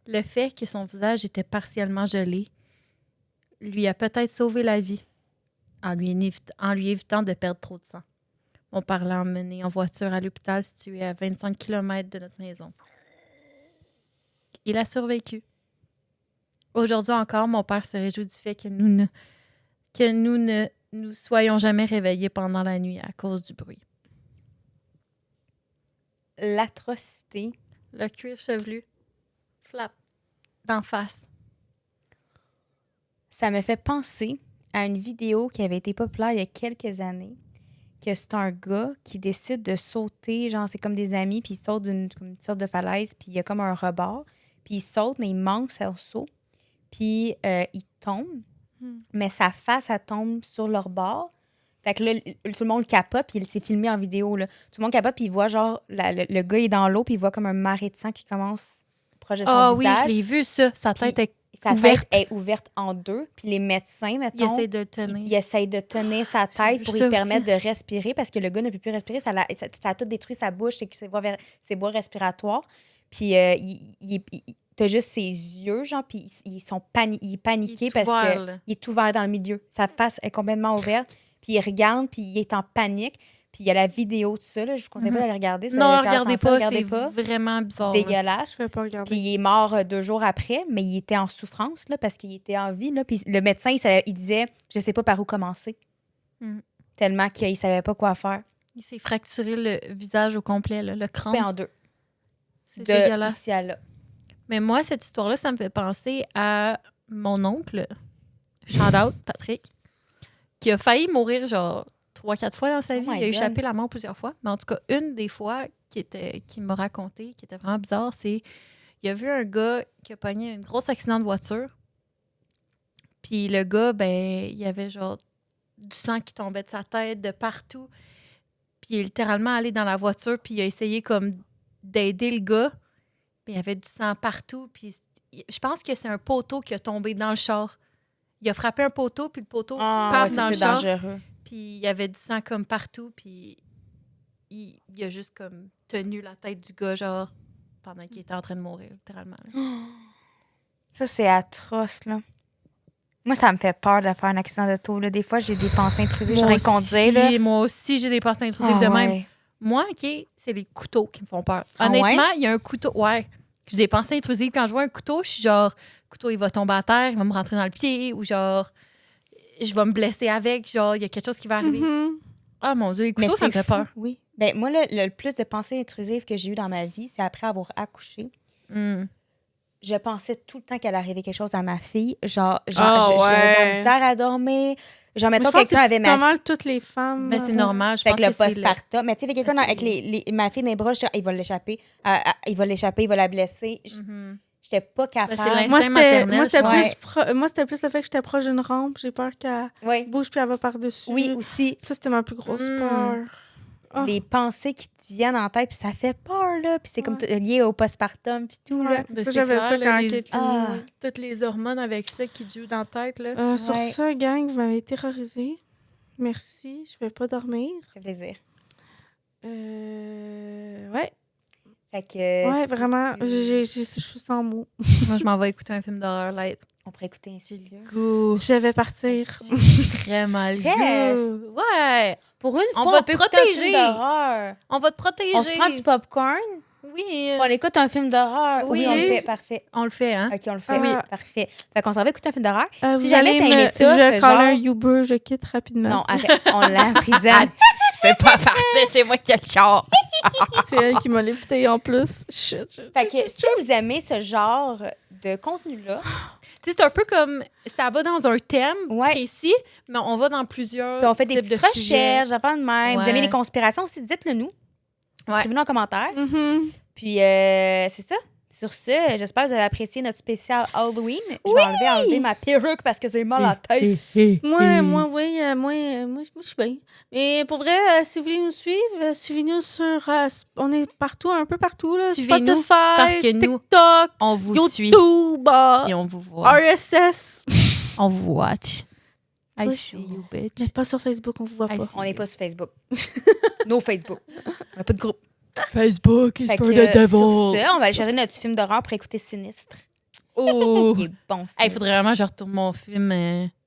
Le fait que son visage était partiellement gelé lui a peut-être sauvé la vie en lui évitant de perdre trop de sang. Mon père l'a emmené en voiture à l'hôpital situé à 25 km de notre maison. Il a survécu. Aujourd'hui encore, mon père se réjouit du fait que nous ne nous soyons jamais réveillés pendant la nuit à cause du bruit. L'atrocité. Le cuir chevelu, flap, d'en face. Ça me fait penser à une vidéo qui avait été populaire il y a quelques années, que c'est un gars qui décide de sauter, genre c'est comme des amis, puis il saute d'une comme une sorte de falaise, puis il y a comme un rebord, puis il saute, mais il manque son saut, puis il tombe, mais sa face, elle tombe sur leur bord. Fait que là, tout le monde capote, puis c'est filmé en vidéo, là. Tout le monde capote, puis il voit genre, le gars est dans l'eau, puis il voit comme un marais de sang qui commence proche de son Ah oui, visage. je l'ai vu, ça. Sa Puis tête est Sa ouverte. tête est ouverte en deux, puis les médecins, Il mettons, essaie de le tenir. il essaye de tenir sa tête vu pour ça lui permettre aussi. de respirer parce que le gars ne peut plus respirer. Ça a tout détruit sa bouche, ses voies respiratoires. Puis t'as juste ses yeux, genre, puis il est paniqué Il est parce ouvert, que là. il est ouvert dans le milieu. Sa face est complètement ouverte, puis il regarde, puis il est en panique. Puis il y a la vidéo de ça, là. Je vous conseille pas d'aller regarder. Ça, Non, le cœur regardez sensible, pas, c'est pas. vraiment bizarre. là. Dégueulasse. Je vais pas regarder. Puis il est mort 2 jours après, mais il était en souffrance là, parce qu'il était en vie. Là. Puis le médecin, il disait je sais pas par où commencer. Mm. Tellement qu'il savait pas quoi faire. Il s'est fracturé le visage au complet, là, le Coupé crâne. en 2. C'est de dégueulasse. ici à là. Mais moi, cette histoire-là, ça me fait penser à mon oncle, shout-out, Patrick, qui a failli mourir genre 3-4 fois dans sa Oh vie. my Il a God. échappé la mort plusieurs fois. Mais en tout cas, une des fois qui m'a raconté, qui était vraiment bizarre, c'est il a vu un gars qui a pogné un gros accident de voiture. Puis le gars, ben, il y avait genre du sang qui tombait de sa tête, de partout. Puis il est littéralement allé dans la voiture, puis il a essayé comme d'aider le gars. Puis il y avait du sang partout. Puis je pense que c'est un poteau qui a tombé dans le char. Il a frappé un poteau, puis le poteau paf ouais, dans ça, le c'est char. dangereux. Puis il y avait du sang comme partout, puis il a juste comme tenu la tête du gars, genre, pendant qu'il était en train de mourir, littéralement. là. Ça, c'est atroce, là. Moi, ça me fait peur de faire un accident d'auto. Là. Des fois, j'ai des pensées intrusives, j'ai rien conduire. Là. Moi aussi, j'ai des pensées intrusives de même. Moi, OK, c'est les couteaux qui me font peur. Ah Honnêtement, il y a un couteau. Ouais. J'ai des pensées intrusives. Quand je vois un couteau, je suis genre, le couteau, il va tomber à terre, il va me rentrer dans le pied, ou genre, je vais me blesser avec, genre, il y a quelque chose qui va arriver. Mhm. Ah mon Dieu, les Mais couteaux, ça me c'est fait peur. fou, oui. Ben, moi, le plus de pensées intrusives que j'ai eues dans ma vie, c'est après avoir accouché. Mm. Je pensais tout le temps qu'elle arrivait quelque chose à ma fille. Genre, Ah, j'avais de la ouais. misère à dormir. Genre, Mais mettons, je pense que quelqu'un avait c'est ma pas fille. mal toutes les femmes. Ben, c'est normal. Je pense Avec le que c'est postpartum. Mais tu sais, quelqu'un c'est- avec ma fille dans les bras, je dis, il va l'échapper. Il va l'échapper, il va la blesser. Mhm. J'étais pas c'est capable. l'instinct Moi, maternel, c'était je plus, moi, c'était plus le fait que j'étais proche d'une rampe. J'ai peur qu'elle Oui. bouge puis elle va par-dessus. Oui, aussi. Ça, c'était ma plus grosse Mm. peur. Ah. Les pensées qui te viennent en tête, puis ça fait peur, là. Puis c'est comme Ouais. lié au postpartum, puis tout, là. Ouais, Ben, ça, c'est j'avais clair, ça là, quand les- Caitlin Ah. mourait. Toutes les hormones avec ça qui jouent dans la tête, là. Sur Ouais. ça, gang, vous m'avez terrorisée. Merci, je vais pas dormir. Ça fait plaisir. Ouais, Fait que. ouais, si vraiment, tu- je suis sans mots. Moi, je m'en vais écouter un film d'horreur live. On pourrait écouter Insidieux. Goût. Je vais partir. Vraiment le Reste. goût. Ouais. Pour une On fois, va on peut te écouter un film protéger. d'horreur. On va te protéger. On se prend du popcorn, Oui. puis on écoute un film d'horreur. Oui. Oui, on le fait, parfait. On le fait, hein? OK, on le fait. Oui. Parfait. Fait qu'on s'en va écouter un film d'horreur. Si Vous jamais allez t'as aimé ça, je ce call un genre- Uber, je quitte rapidement. Non, arrête, on l'emprisonne. Tu peux pas partir, c'est moi qui ai le char. C'est elle qui m'a lifté en plus. Shit. Fait que si vous aimez ce genre de contenu-là, Tu sais, c'est un peu comme, ça va dans un thème Ouais. précis, mais on va dans plusieurs puis on fait des types de petites sujets. recherches, affaires de même. Vous Ouais. aimez les conspirations aussi, dites-le nous. Ouais. Écrivez-nous en commentaire. Mhm. Puis c'est ça. Sur ce, j'espère que vous avez apprécié notre spécial Halloween. Je vais enlever ma perruque parce que j'ai mal à la tête. Moi, je suis bien. Mais pour vrai, si vous voulez nous suivre, suivez-nous sur... on est partout, un peu partout. Là. Suivez-nous, Spotify, parce que nous, TikTok, On vous suit YouTube, et on vous voit. RSS. On vous watch. I Oui. see you, bitch. Mais pas sur Facebook, on vous voit I pas. see On n'est you. pas sur Facebook. No Facebook. On n'a pas de groupe. Facebook is Fait for que, the devil. sur ça, on va aller chercher notre film d'horreur pour écouter Sinistre. Oh. Il est bon. Il faudrait vraiment que je retourne mon film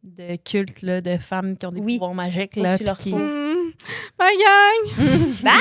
de culte là, de femmes qui ont des Oui. pouvoirs magiques. Faut Là, que tu le puis qui- retrouves. Bye, gang! Bye!